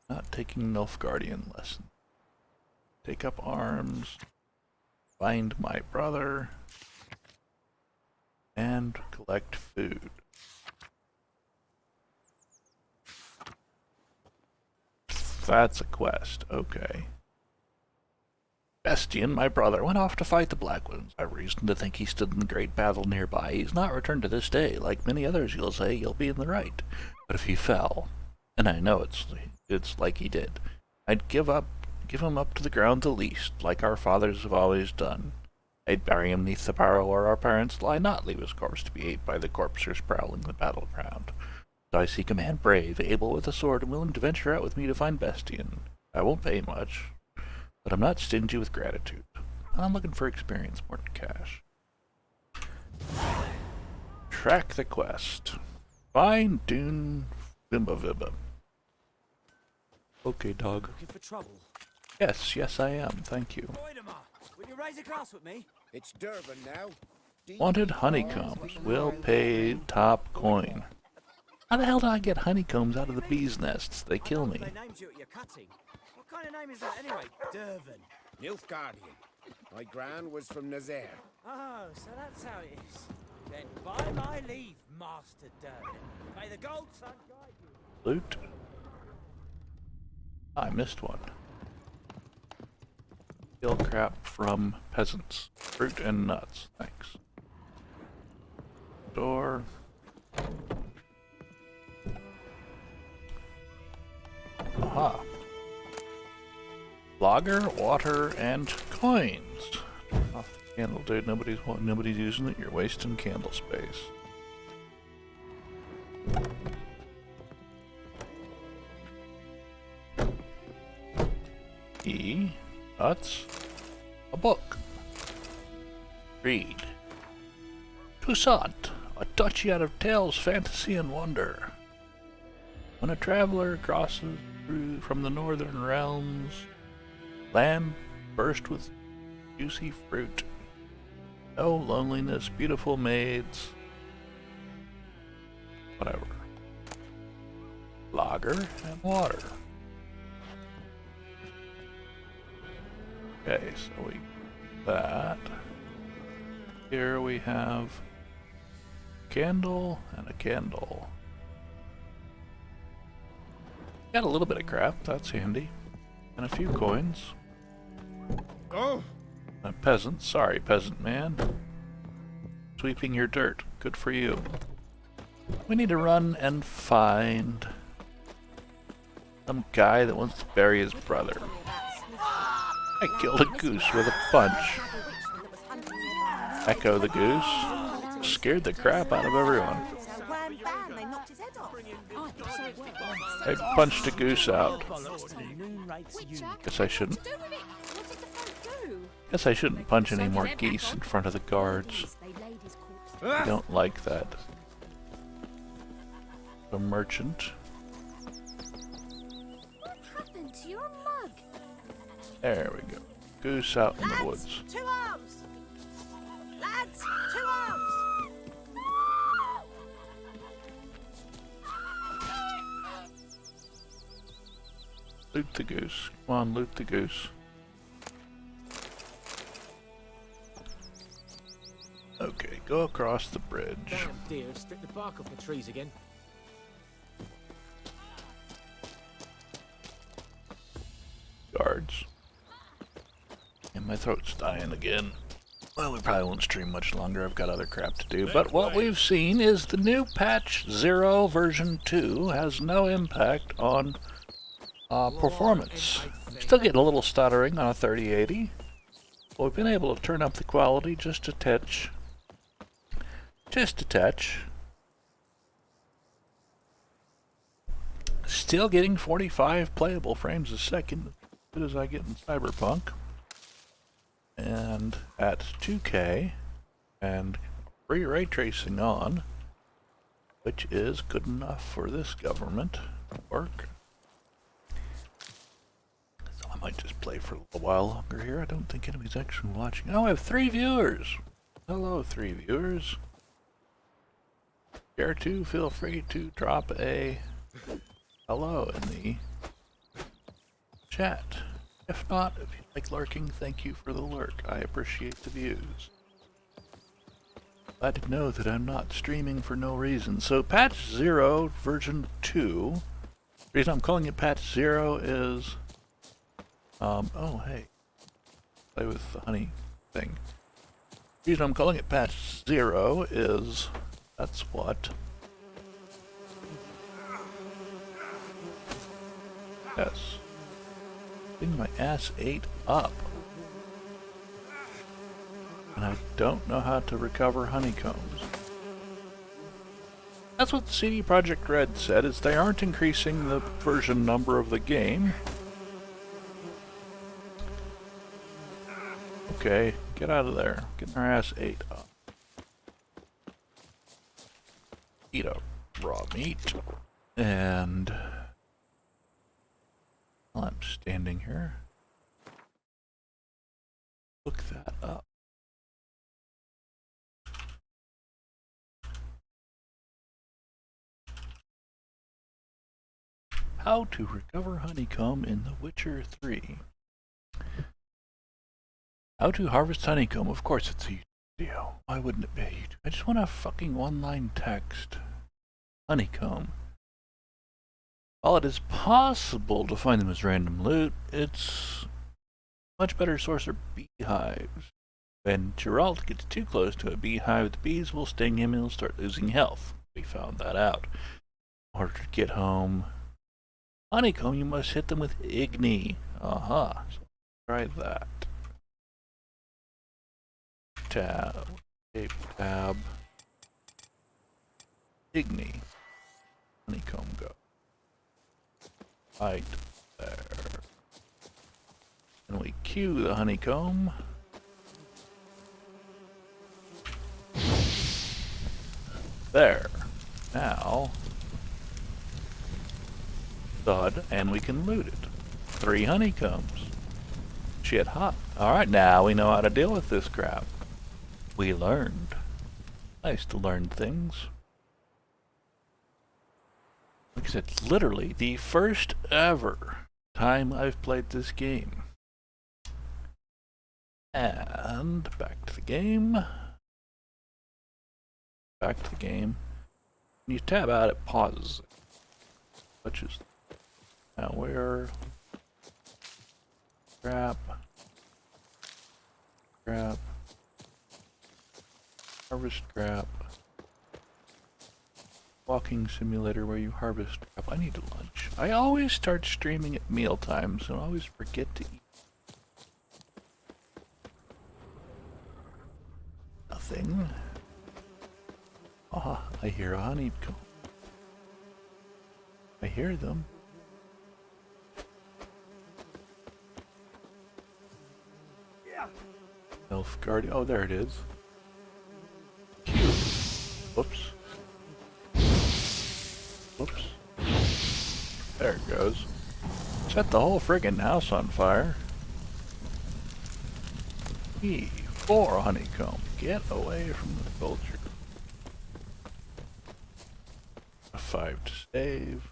Not taking Nilfgaardian lesson. Take up arms. Find my brother. and collect food. That's a quest, okay. Bestian, my brother, went off to fight the Black Ones. I have reason to think he stood in the great battle nearby. He's not returned to this day. Like many others, you'll say, you'll be in the right. But if he fell, and I know it's like he did, I'd give him up to the ground the least, like our fathers have always done. I'd bury him neath the barrow where our parents lie, not leave his corpse to be ate by the corpsers prowling the battleground. So I seek a man brave, able with a sword, and willing to venture out with me to find Bestian. I won't pay much, but I'm not stingy with gratitude. I'm looking for experience more than cash. Track the quest. Find Dune Vimba. Okay, dog.
Looking for trouble?
Yes, I am. Thank you.
Voidemar, will you raise a glass with me?
It's Durban now.
Wanted honeycombs. Will pay top coin. How the hell do I get honeycombs out of the bees' nests? They kill me.
They named you at your cutting. What kind of name is that anyway? Durban.
Nilfgaardian. My gran was from Nazaire.
Oh, so that's how it is. Then by my leave, Master Durban. May the gold sun guide you.
Loot. I missed one. Kill crap from peasants. Fruit and nuts. Thanks. Door. Aha. Lager, water, and coins. Off the candle, dude. Nobody's using it. You're wasting candle space. Nuts. A book. Read. Toussaint, a duchy out of tales, fantasy, and wonder. When a traveler crosses through from the northern realms, land burst with juicy fruit. No loneliness, beautiful maids. Whatever. Lager and water. Okay, so we that. Here we have candle and a candle. Got a little bit of crap, that's handy. And a few coins.
Oh!
A peasant, sorry peasant man. Sweeping your dirt, good for you. We need to run and find some guy that wants to bury his brother. I killed a goose with a punch. Echo the goose scared the crap out of everyone.
So wham bam, they knocked his head off.
I punched a goose out.
Bollocks to the Moonrate's unicorn.
Guess I shouldn't.
Do with it. What did the folk do?
Guess I shouldn't punch any more geese in front of the guards.
They laid his corpse.
I don't like that. The merchant.
What happened to your mug?
There we go. Goose out in the
Lads,
woods.
2 arms! Lads, 2 arms!
Loot the goose. Come on, loot the goose. Okay, go across the bridge.
Damn deer, stripped the bark off the trees again.
Guards. And my throat's dying again. Well, we probably won't stream much longer. I've got other crap to do. But what we've seen is the new patch 0 version 2 has no impact on performance. Still getting a little stuttering on a 3080. But we've been able to turn up the quality just a touch. Just a touch. Still getting 45 playable frames a second, as good as I get in Cyberpunk. And at 2K, and free ray tracing on, which is good enough for this government to work. So I might just play for a little while longer here. I don't think anybody's actually watching. Oh, I have 3 viewers! Hello, 3 viewers. Care to, feel free to drop a hello in the chat. If not, if you like lurking, thank you for the lurk. I appreciate the views. Glad to know that I'm not streaming for no reason. So patch 0, version 2. The reason I'm calling it patch 0 is... oh hey. Play with the honey thing. The reason I'm calling it patch 0 is... That's what... Yes. Getting my ass ate up. And I don't know how to recover honeycombs. That's what CD Projekt Red said, is they aren't increasing the version number of the game. Okay, get out of there. Getting our ass ate up. Eat up raw meat. And while I'm standing here, look that up. How to recover honeycomb in The Witcher 3. How to harvest honeycomb. Of course it's a YouTube video. Why wouldn't it be a YouTube? I just want a fucking one-line text. Honeycomb. While it is possible to find them as random loot, it's a much better source of beehives. When Geralt gets too close to a beehive, the bees will sting him and he'll start losing health. We found that out. In order to get home honeycomb, you must hit them with Igni. Aha. So try that. Tab. Tape tab. Igni. Honeycomb go. Right there. And we cue the honeycomb. There. Now thud, and we can loot it. 3 honeycombs. Shit hot. Alright, now we know how to deal with this crap. We learned. Nice to learn things. Like I said, it's literally the first ever time I've played this game. And back to the game. Back to the game. When you tab out, it pauses. Which is now where? Scrap. Scrap. Harvest scrap. Walking simulator where you harvest scrap. I need a lunch. I always start streaming at meal times and always forget to eat. Nothing. Ah, I hear a honeycomb. I hear them. Elf guardian. Oh, there it is. Cute. Whoops. Whoops. There it goes. Set the whole friggin' house on fire. 4 honeycomb. Get away from the vulture. 5 to save.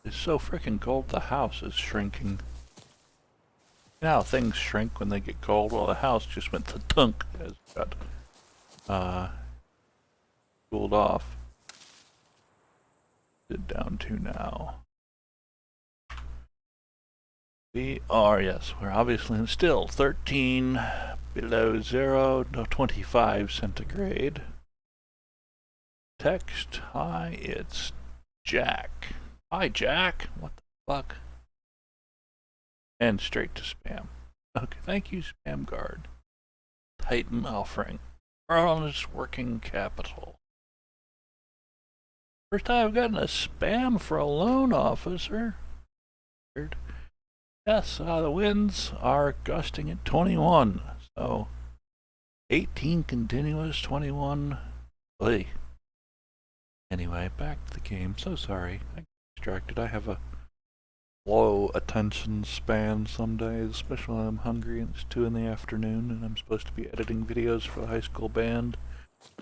It's so freaking cold, the house is shrinking. You know how things shrink when they get cold? Well, the house just went to tunk as it got cooled off. It's down to now. We are, yes, we're obviously still 13 below 0, no 25 centigrade. Text, hi, it's Jack. Hi, Jack. What the fuck? And straight to spam. Okay, thank you, Spam Guard. Titan offering. Honest working capital. First time I've gotten a spam for a loan officer. Weird. Yes, the winds are gusting at 21. So, 18 continuous, 21. Oy. Anyway, back to the game. So sorry. Distracted. I have a low attention span some days, especially when I'm hungry and it's 2 in the afternoon and I'm supposed to be editing videos for the high school band.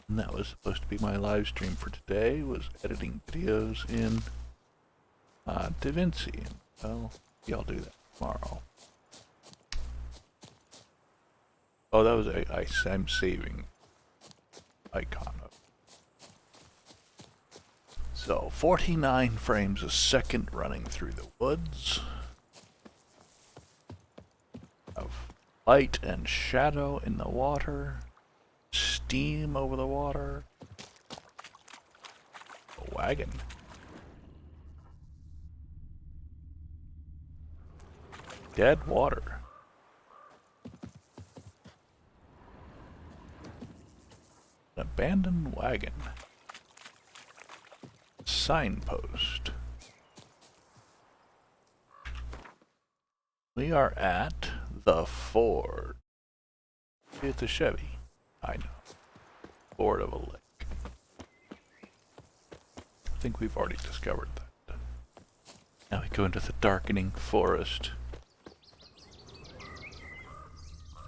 And that was supposed to be my live stream for today, was editing videos in DaVinci. Well, yeah, I'll do that tomorrow. Oh, that was I'm saving icon of. So 49 frames a second running through the woods. Of light and shadow in the water. Steam over the water. A wagon. Dead water. An abandoned wagon. Signpost. We are at the Ford. It's a Chevy. I know. Ford of a Lake. I think we've already discovered that. Now we go into the darkening forest.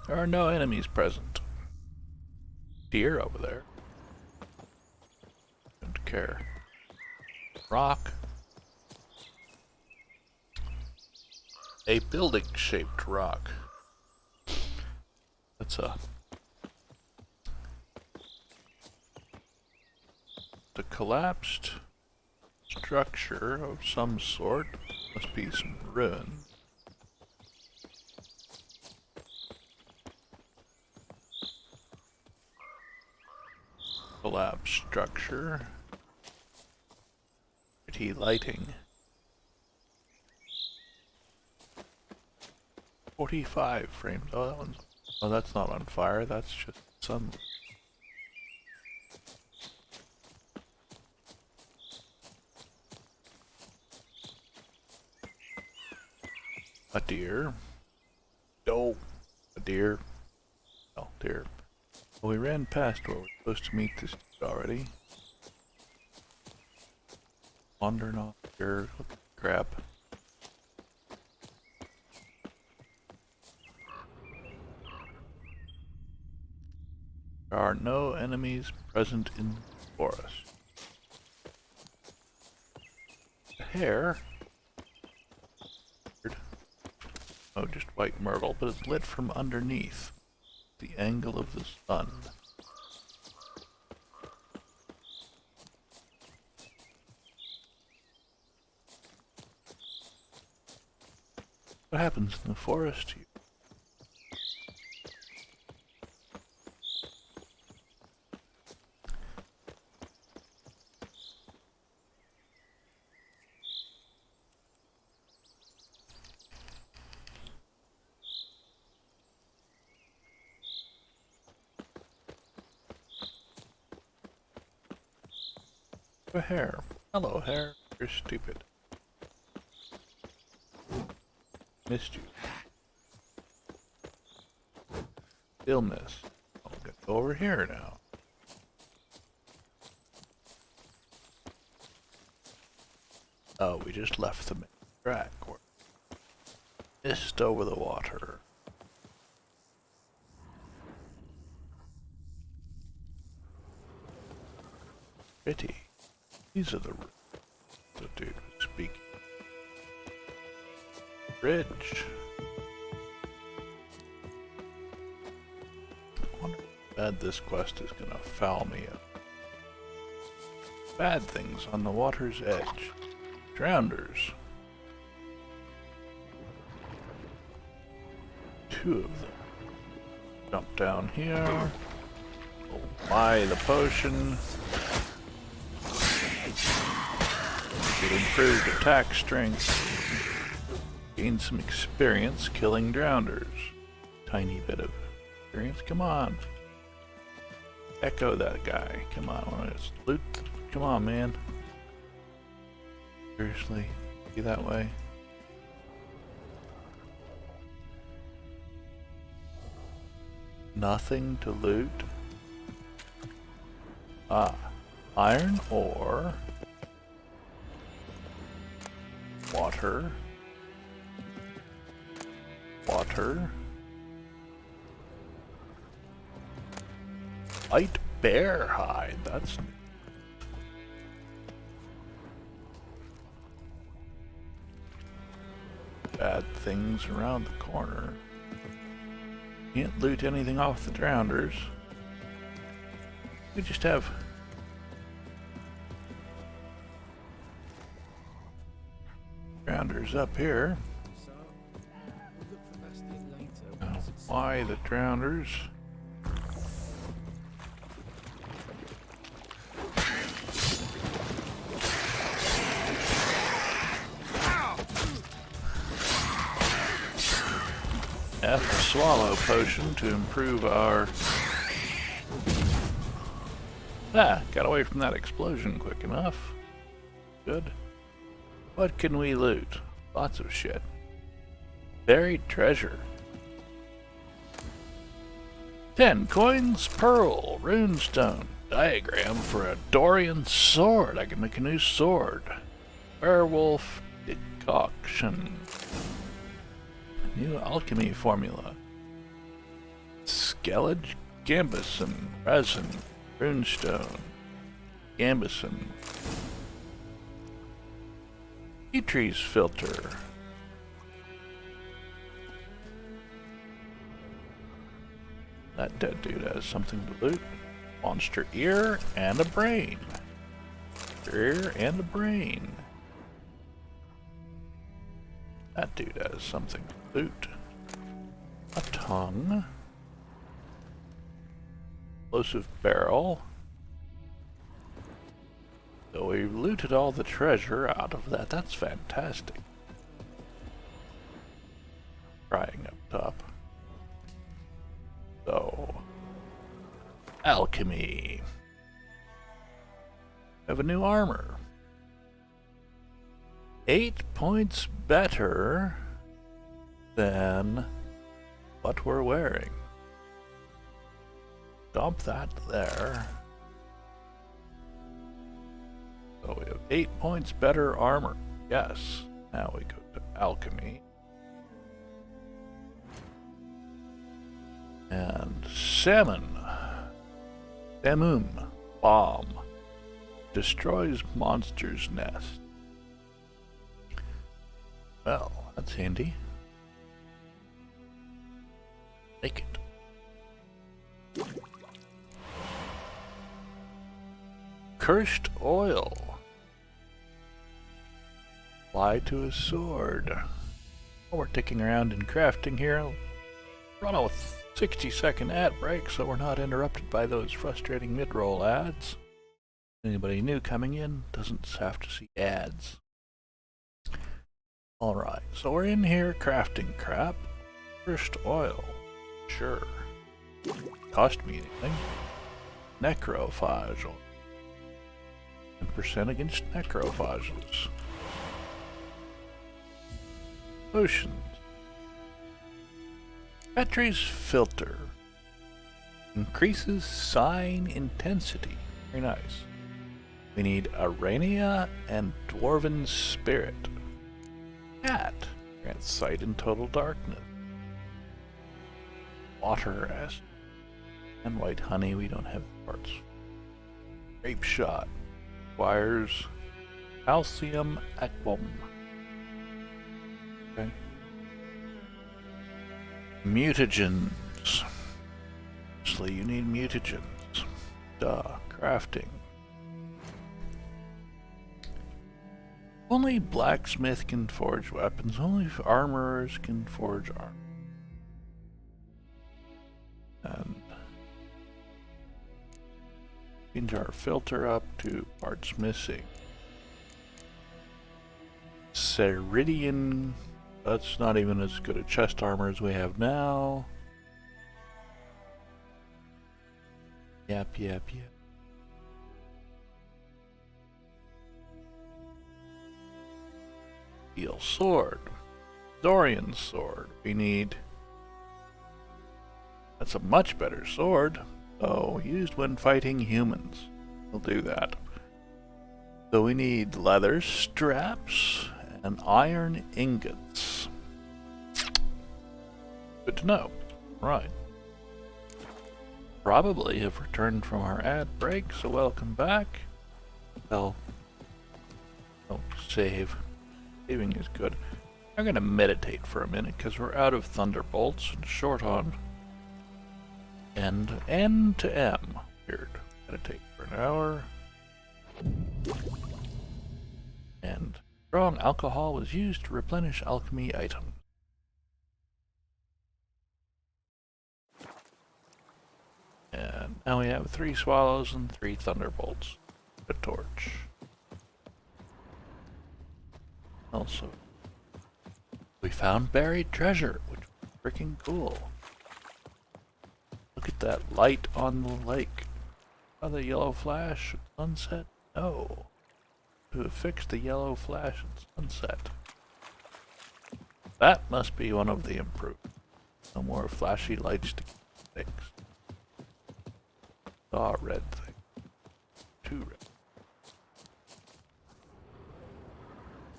There are no enemies present. Deer over there. Don't care. Rock. A building-shaped rock. That's a collapsed structure of some sort. Must be some ruin. Collapsed structure. Pretty lighting. 45 frames. Oh, that one's. Oh, that's not on fire. That's just sun. A deer. Oh, a deer. Oh, deer. Well, we ran past where we're supposed to meet this dude already. Wandering off here. Crap. There are no enemies present in the forest. A hare. Oh, just white myrtle, but it's lit from underneath. The angle of the sun. What happens in the forest? A hare. Hello, hare. You're stupid. Missed you. Still miss. I'll get over here now. Oh, we just left the main track. Missed over the water. Pretty. These are the dude speaking. Bridge. I wonder how bad this quest is gonna foul me up. Bad things on the water's edge. Drowners. 2 of them. Jump down here. Oh, buy the potion. Get improved attack strength. Gain some experience killing drowners. Tiny bit of experience. Come on. Echo that guy. Come on. I want to loot. Come on, man. Seriously? Be that way? Nothing to loot. Ah. Iron ore. Water. Water. Light bear hide. That's bad things around the corner. Can't loot anything off the drowners. We just have drowners up here.
So, we'll look for Bastille later.
Now, why the drowners? F a swallow potion to improve our... got away from that explosion quick enough. Good. What can we loot? Lots of shit. Buried treasure. 10 coins, pearl, runestone, diagram for a Dorian sword. I can make a new sword. Werewolf decoction. New alchemy formula. Skellige, gambeson, resin, runestone, gambeson. Petries filter. That dead dude has something to loot. Monster ear and a brain. Ear and a brain. That dude has something to loot. A tongue. Explosive barrel. So we looted all the treasure out of that. That's fantastic. Trying up top. So, alchemy. Have a new armor. 8 points better than what we're wearing. Dump that there. So we have 8 points better armor. Yes. Now we go to alchemy. And salmon. Samum. Bomb. Destroys monster's nest. Well, that's handy. Take it. Cursed oil. Apply to a sword. While we're ticking around and crafting here, I'll run a 60-second ad break so we're not interrupted by those frustrating mid-roll ads. Anybody new coming in doesn't have to see ads. Alright, so we're in here crafting crap. Cursed oil. Sure. Cost me anything. Necrophage. 10% against necrophages. Potions. Petries filter. Increases sign intensity. Very nice. We need Arania and Dwarven Spirit. Cat. Grants sight in total darkness. Water acid. And white honey, we don't have parts. Grape shot. Requires calcium aquum. Okay. Mutagens. Obviously you need mutagens. Duh. Crafting. Only blacksmith can forge weapons. Only armorers can forge armor. And change our filter up to parts missing. Ceridian. That's not even as good a chest armor as we have now. Yep. Steel sword. Dorian sword. We need... That's a much better sword. So, used when fighting humans. We'll do that. So we need leather straps and iron ingots. Good to know. Right. probably have returned from our ad break, so welcome back. Well, oh, save. Saving is good. I'm gonna meditate for a minute because we're out of thunderbolts and short on N to M. Weird. Meditate for an hour. And strong alcohol was used to replenish alchemy items. And now we have 3 swallows and 3 thunderbolts. A torch. Also, we found buried treasure, which was freaking cool. Look at that light on the lake. Oh, the yellow flash at sunset? No. To have fixed the yellow flash at sunset. That must be one of the improvements. No more flashy lights to keep things. Saw a red thing. 2 red.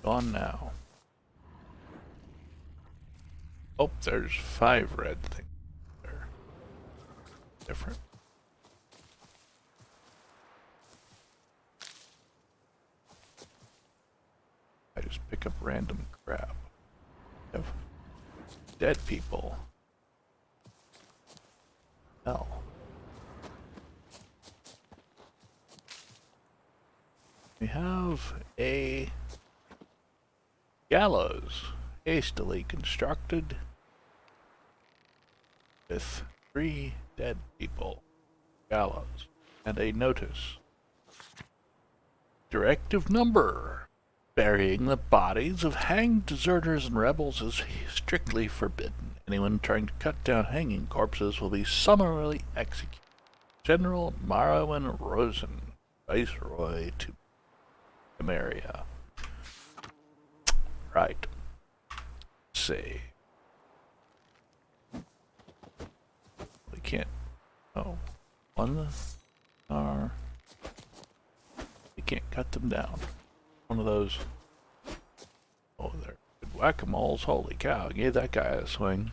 Gone now. Oh, there's 5 red things there. Different. I just pick up random crap. Of dead people. Hell. We have a gallows hastily constructed with 3 dead people. Gallows. And a notice. Directive number. Burying the bodies of hanged deserters and rebels is strictly forbidden. Anyone trying to cut down hanging corpses will be summarily executed. General Marwin Rosen, Viceroy to Temeria. Right. See. We can't. Oh. 1 star. We can't cut them down. One of those. Oh, they're good whack-a-moles. Holy cow. Gave that guy a swing.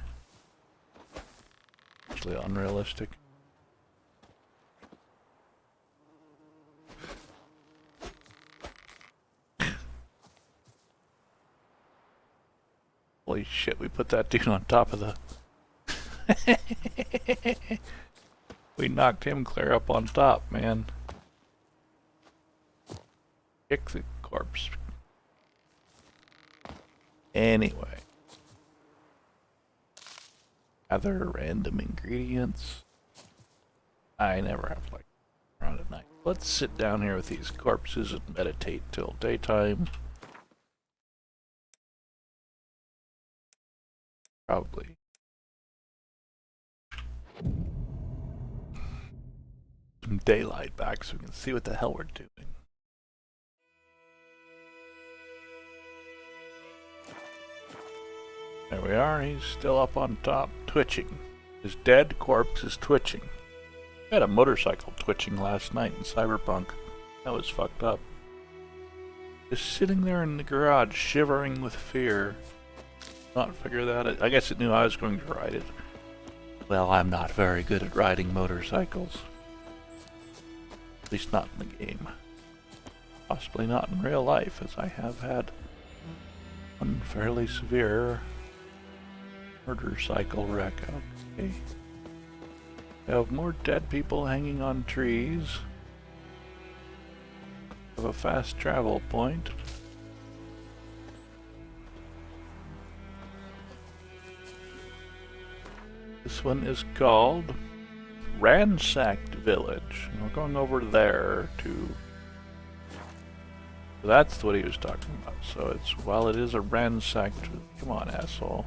Actually unrealistic. Holy shit, we put that dude on top of the... We knocked him clear up on top, man. Kick the corpse. Anyway. Other random ingredients. I never have like around at night. Let's sit down here with these corpses and meditate till daytime. Probably. Some daylight back so we can see what the hell we're doing. There we are, he's still up on top, twitching. His dead corpse is twitching. I had a motorcycle twitching last night in Cyberpunk. That was fucked up. Just sitting there in the garage, shivering with fear. Not figure that out. I guess it knew I was going to ride it. Well, I'm not very good at riding motorcycles. At least not in the game. Possibly not in real life, as I have had one fairly severe motorcycle wreck. Okay. We have more dead people hanging on trees. We have a fast travel point. This one is called Ransacked Village. And we're going over there to... That's what he was talking about. So it's, while it is a ransacked... Come on, asshole.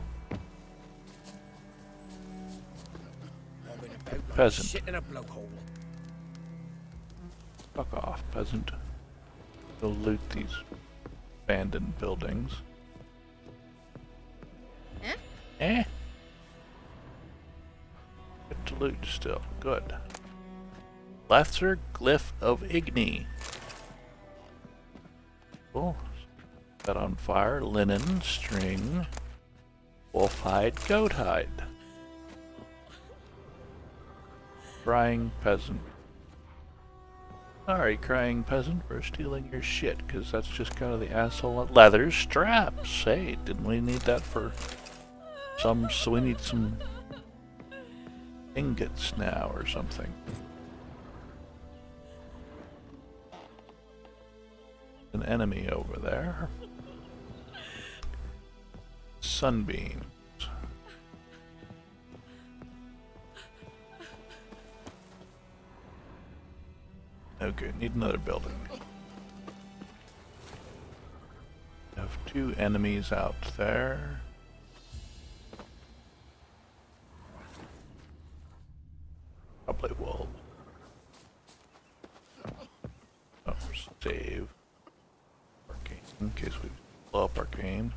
Peasant.
Shit in a blowhole.
Fuck off, peasant. Go loot these abandoned buildings.
Eh?
Eh? Get to loot still. Good. Lesser Glyph of Igni. Cool. Set on fire. Linen, string, wolf hide, goat hide. Crying peasant. Sorry, crying peasant, for stealing your shit, because that's just kind of the asshole. Leather straps. Hey, didn't we need that for some? So we need some ingots now or something. An enemy over there. Sunbeams. Okay, need another building. Have 2 enemies out there. Probably will. Oh, save. Arcane, in case we blow up Arcane.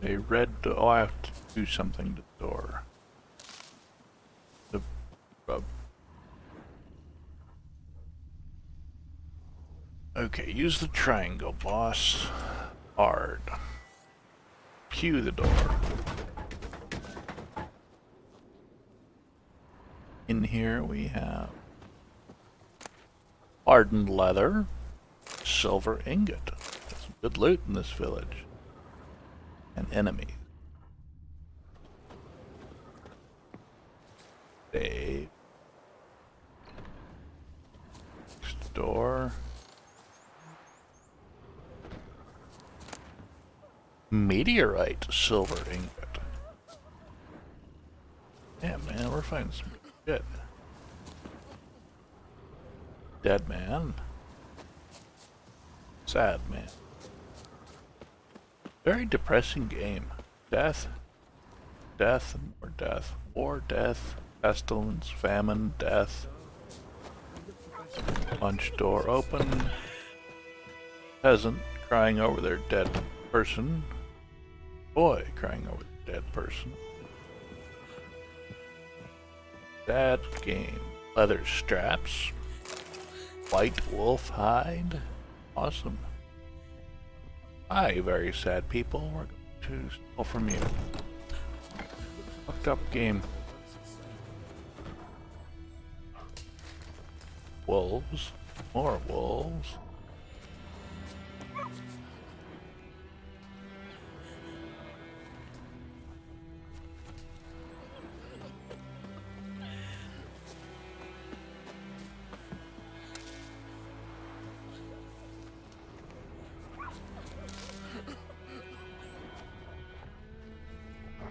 A red door. Oh, I have to do something to the door. The okay, use the triangle, boss. Hard. Cue the door. In here we have hardened leather, silver ingot. Got some good loot in this village. An enemy. Save. Next door. Meteorite silver ingot. Yeah, man, we're finding some shit. Dead man. Sad man. Very depressing game. Death. Death and more death. War, death. Pestilence, famine, death. Lunch door open. Peasant crying over their dead person. Boy crying over their dead person. Sad game. Leather straps. White wolf hide. Awesome. Hi, very sad people. We're going to steal from you. Fucked up game. Wolves. More wolves.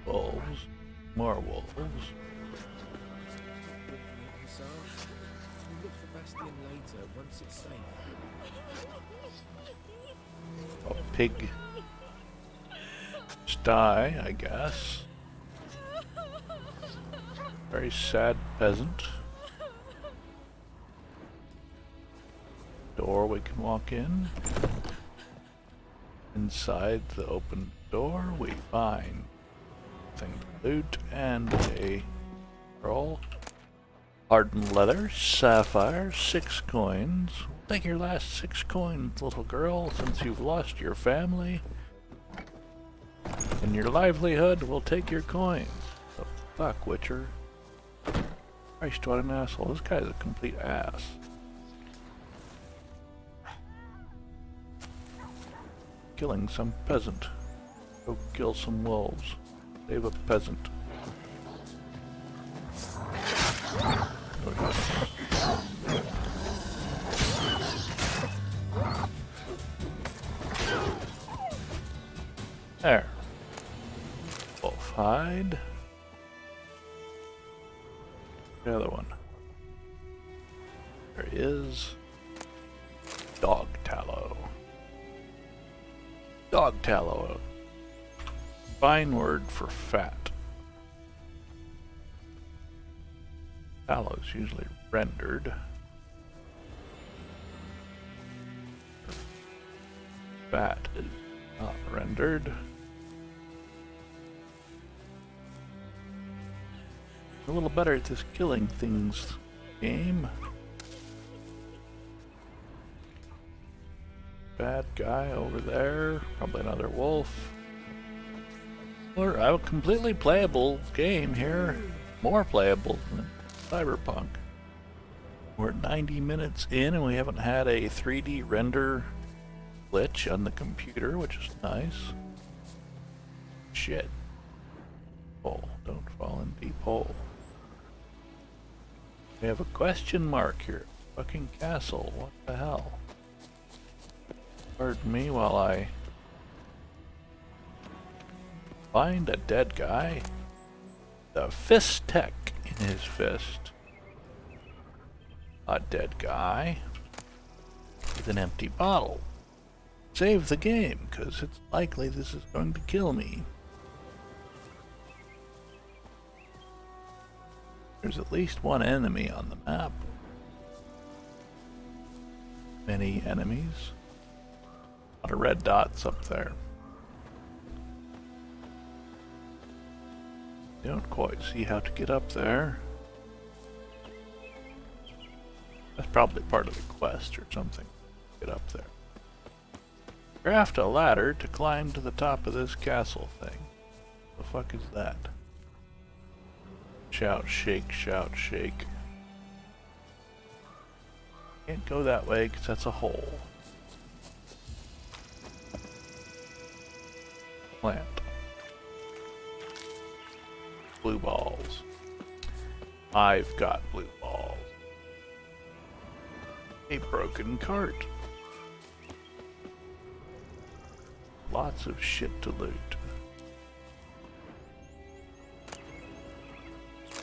Wolves. More wolves.
So, we'll look for Bastion later once it's safe.
A pig. Sty, I guess. Very sad peasant. Door we can walk in. Inside the open door we find thing to loot and a roll. Hardened leather, sapphire, 6 coins. Take your last 6 coins, little girl, since you've lost your family. And your livelihood will take your coins. The fuck, Witcher. Christ, what an asshole. This guy's a complete ass. Killing some peasant. Go kill some wolves. Save a peasant. There. Wolf hide. The other one. There is dog tallow. Dog tallow. Fine word for fat. Tallow is usually rendered. Fat is not rendered. A little better at this killing things game. bad guy over there. Probably another wolf. Or a completely playable game here. More playable than Cyberpunk. We're 90 minutes in and we haven't had a 3D render glitch on the computer, which is nice. Shit. Hole. Don't fall in deep hole. We have a question mark here. Fucking castle. What the hell? Pardon me while I find a dead guy. The fist tech in his fist. A dead guy with an empty bottle. Save the game, because it's likely this is going to kill me. There's at least one enemy on the map. Many enemies. A lot of red dots up there. Don't quite see how to get up there. That's probably part of the quest or something. Get up there. Craft a ladder to climb to the top of this castle thing. The fuck is that? Shout, shake, shout, shake. Can't go that way because that's a hole. Plant. Blue balls. I've got blue balls. A broken cart. Lots of shit to loot.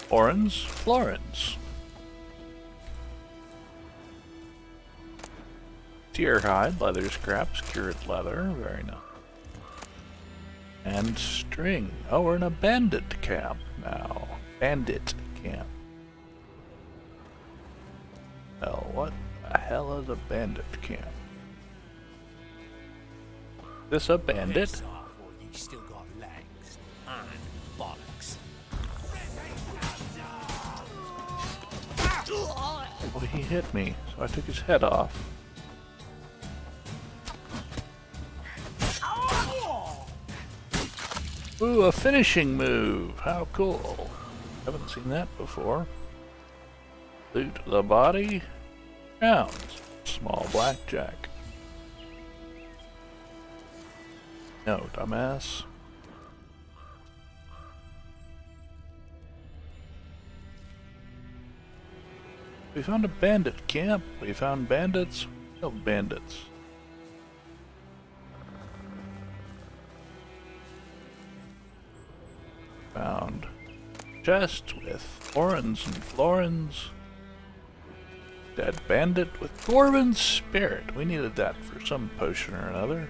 Orange Florence. Deer hide, leather scraps, cured leather, very nice. And string. Oh, we're in a bandit camp now. Bandit camp. Hell, what the hell is a bandit camp? This a bandit?
Piss off, or you still got legs and bollocks.
Well, he hit me, so I took his head off. Ooh, a finishing move! How cool! Haven't seen that before. Loot the body. Rounds. Small blackjack. No, dumbass. We found a bandit camp. We found bandits. We killed bandits. Found chest with Orans and Florins. Dead bandit with Dwarven spirit. We needed that for some potion or another.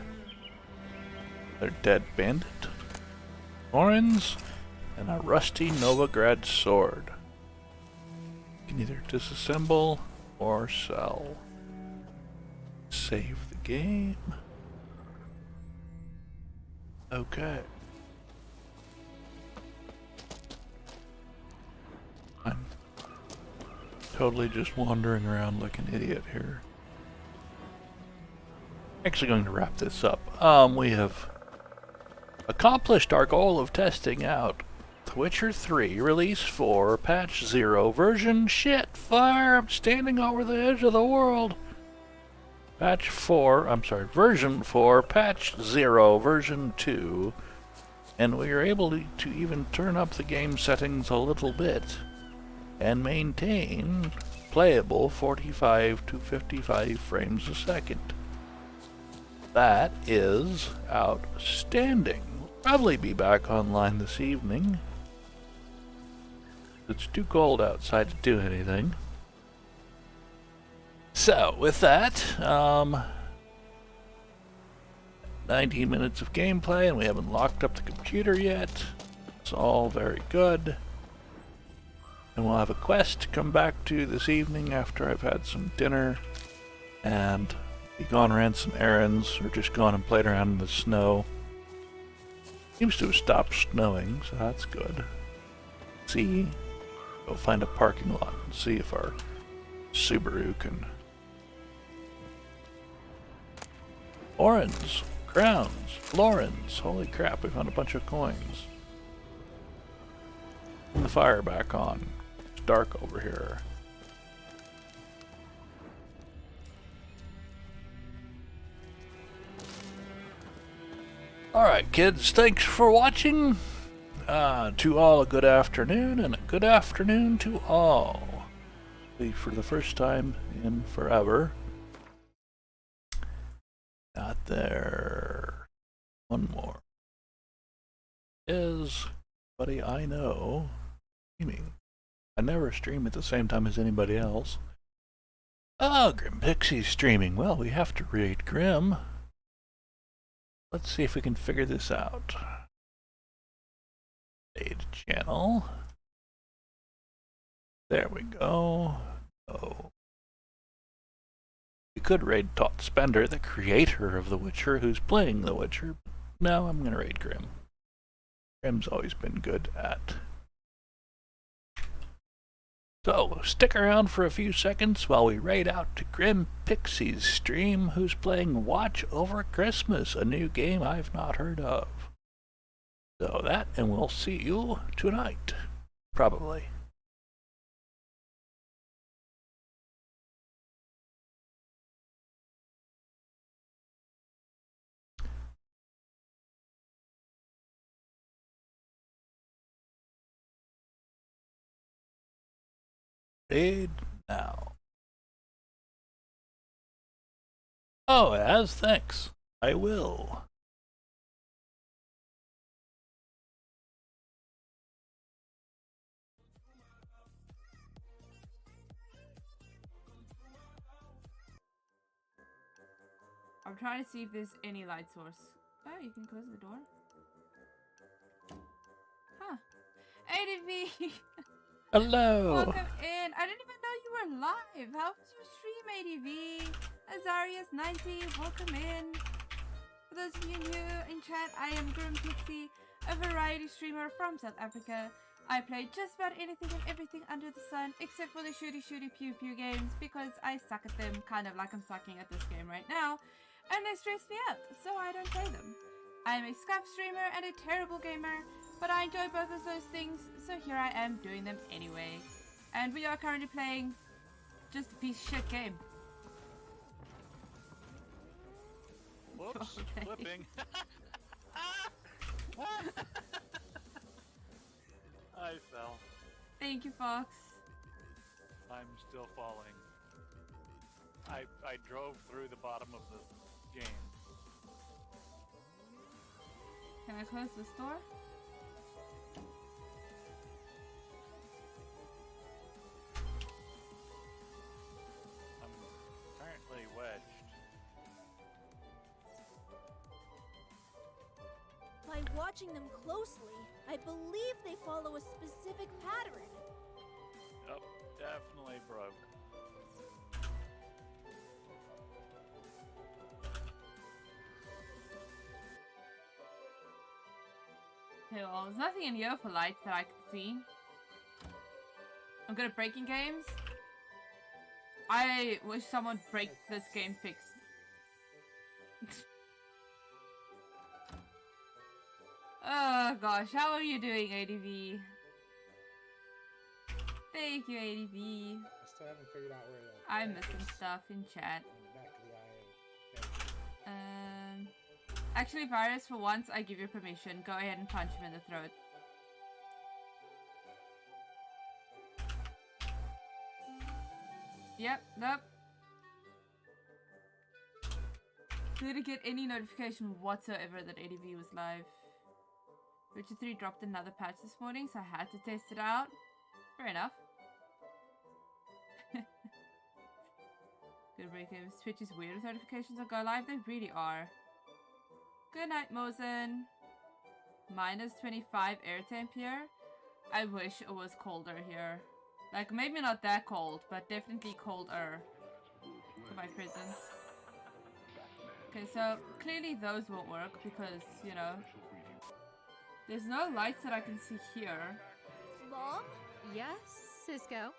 Another dead bandit. Orans and a rusty Novigrad sword. You can either disassemble or sell. Save the game. Okay. I'm totally just wandering around like an idiot here. Actually going to wrap this up. We have accomplished our goal of testing out The Witcher 3 Release 4 Patch 0 version shit fire. I'm standing over the edge of the world. Patch 4, I'm sorry, version 4 Patch 0 version 2. And we are able to even turn up the game settings a little bit and maintain playable 45 to 55 frames a second. That is outstanding. We'll probably be back online this evening. It's too cold outside to do anything. So, with that, 19 minutes of gameplay, and we haven't locked up the computer yet. It's all very good. And we'll have a quest to come back to this evening after I've had some dinner and be gone ran some errands or just gone and played around in the snow. Seems to have stopped snowing, so that's good. See, go find a parking lot and see if our Subaru can Orange, crowns, florins. Holy crap, we found a bunch of coins. Turn the fire back on. It's dark over here. Alright kids, thanks for watching. To all a good afternoon, and a good afternoon to all. For the first time in forever. Got there. One more. Is buddy I know streaming. I never stream at the same time as anybody else. Oh, Grim Pixie's streaming. Well, we have to raid Grim. Let's see if we can figure this out. Raid channel. There we go. Oh. We could raid Tot Spender, the creator of The Witcher, who's playing The Witcher. No, I'm gonna raid Grim. Grim's always been good at. So, stick around for a few seconds while we raid out to Grim Pixie's stream, who's playing Watch Over Christmas, a new game I've not heard of. So that, and we'll see you tonight. Probably. Raid now. Oh, as thanks. I will.
I'm trying to see if there's any light source. Oh, you can close the door. Huh. ADV!
Hello!
Welcome in! I didn't even know you were live! How was your stream, ADV? Azarius90, welcome in! For those of you new in chat, I am Grim Pixie, a variety streamer from South Africa. I play just about anything and everything under the sun, except for the shooty pew pew games, because I suck at them, kind of like I'm sucking at this game right now, and they stress me out, so I don't play them. I am a scuff streamer and a terrible gamer, but I enjoy both of those things, so here I am doing them anyway. And we are currently playing just a piece of shit game.
Whoops,
Okay.
flipping. I fell.
Thank you, Fox.
I'm still falling. I drove through the bottom of the game.
Can I close this door?
I'm currently wedged.
By watching them closely, I believe they follow a specific pattern.
Yep, definitely broke.
Okay, well, there's nothing in here for light that I can see. I'm good at breaking games. I wish someone break this game fix. Oh gosh, how are you doing, ADV? Thank you, ADV.
I still haven't figured out where the
I'm missing stuff in chat.
on the back of the IA.
Actually, Virus, for once, I give you permission. Go ahead and punch him in the throat. Yep, nope. Didn't get any notification whatsoever that ADV was live. Witcher 3 dropped another patch this morning, so I had to test it out. Fair enough. Good break games. Twitch is weird with notifications on Go Live. They really are. Good night, Mosen. Minus 25 air temp here. I wish it was colder here. Like, maybe not that cold, but definitely colder for my prison. Okay, so clearly those won't work because, you know, there's no lights that I can see here.
Mom?
Yes, Cisco.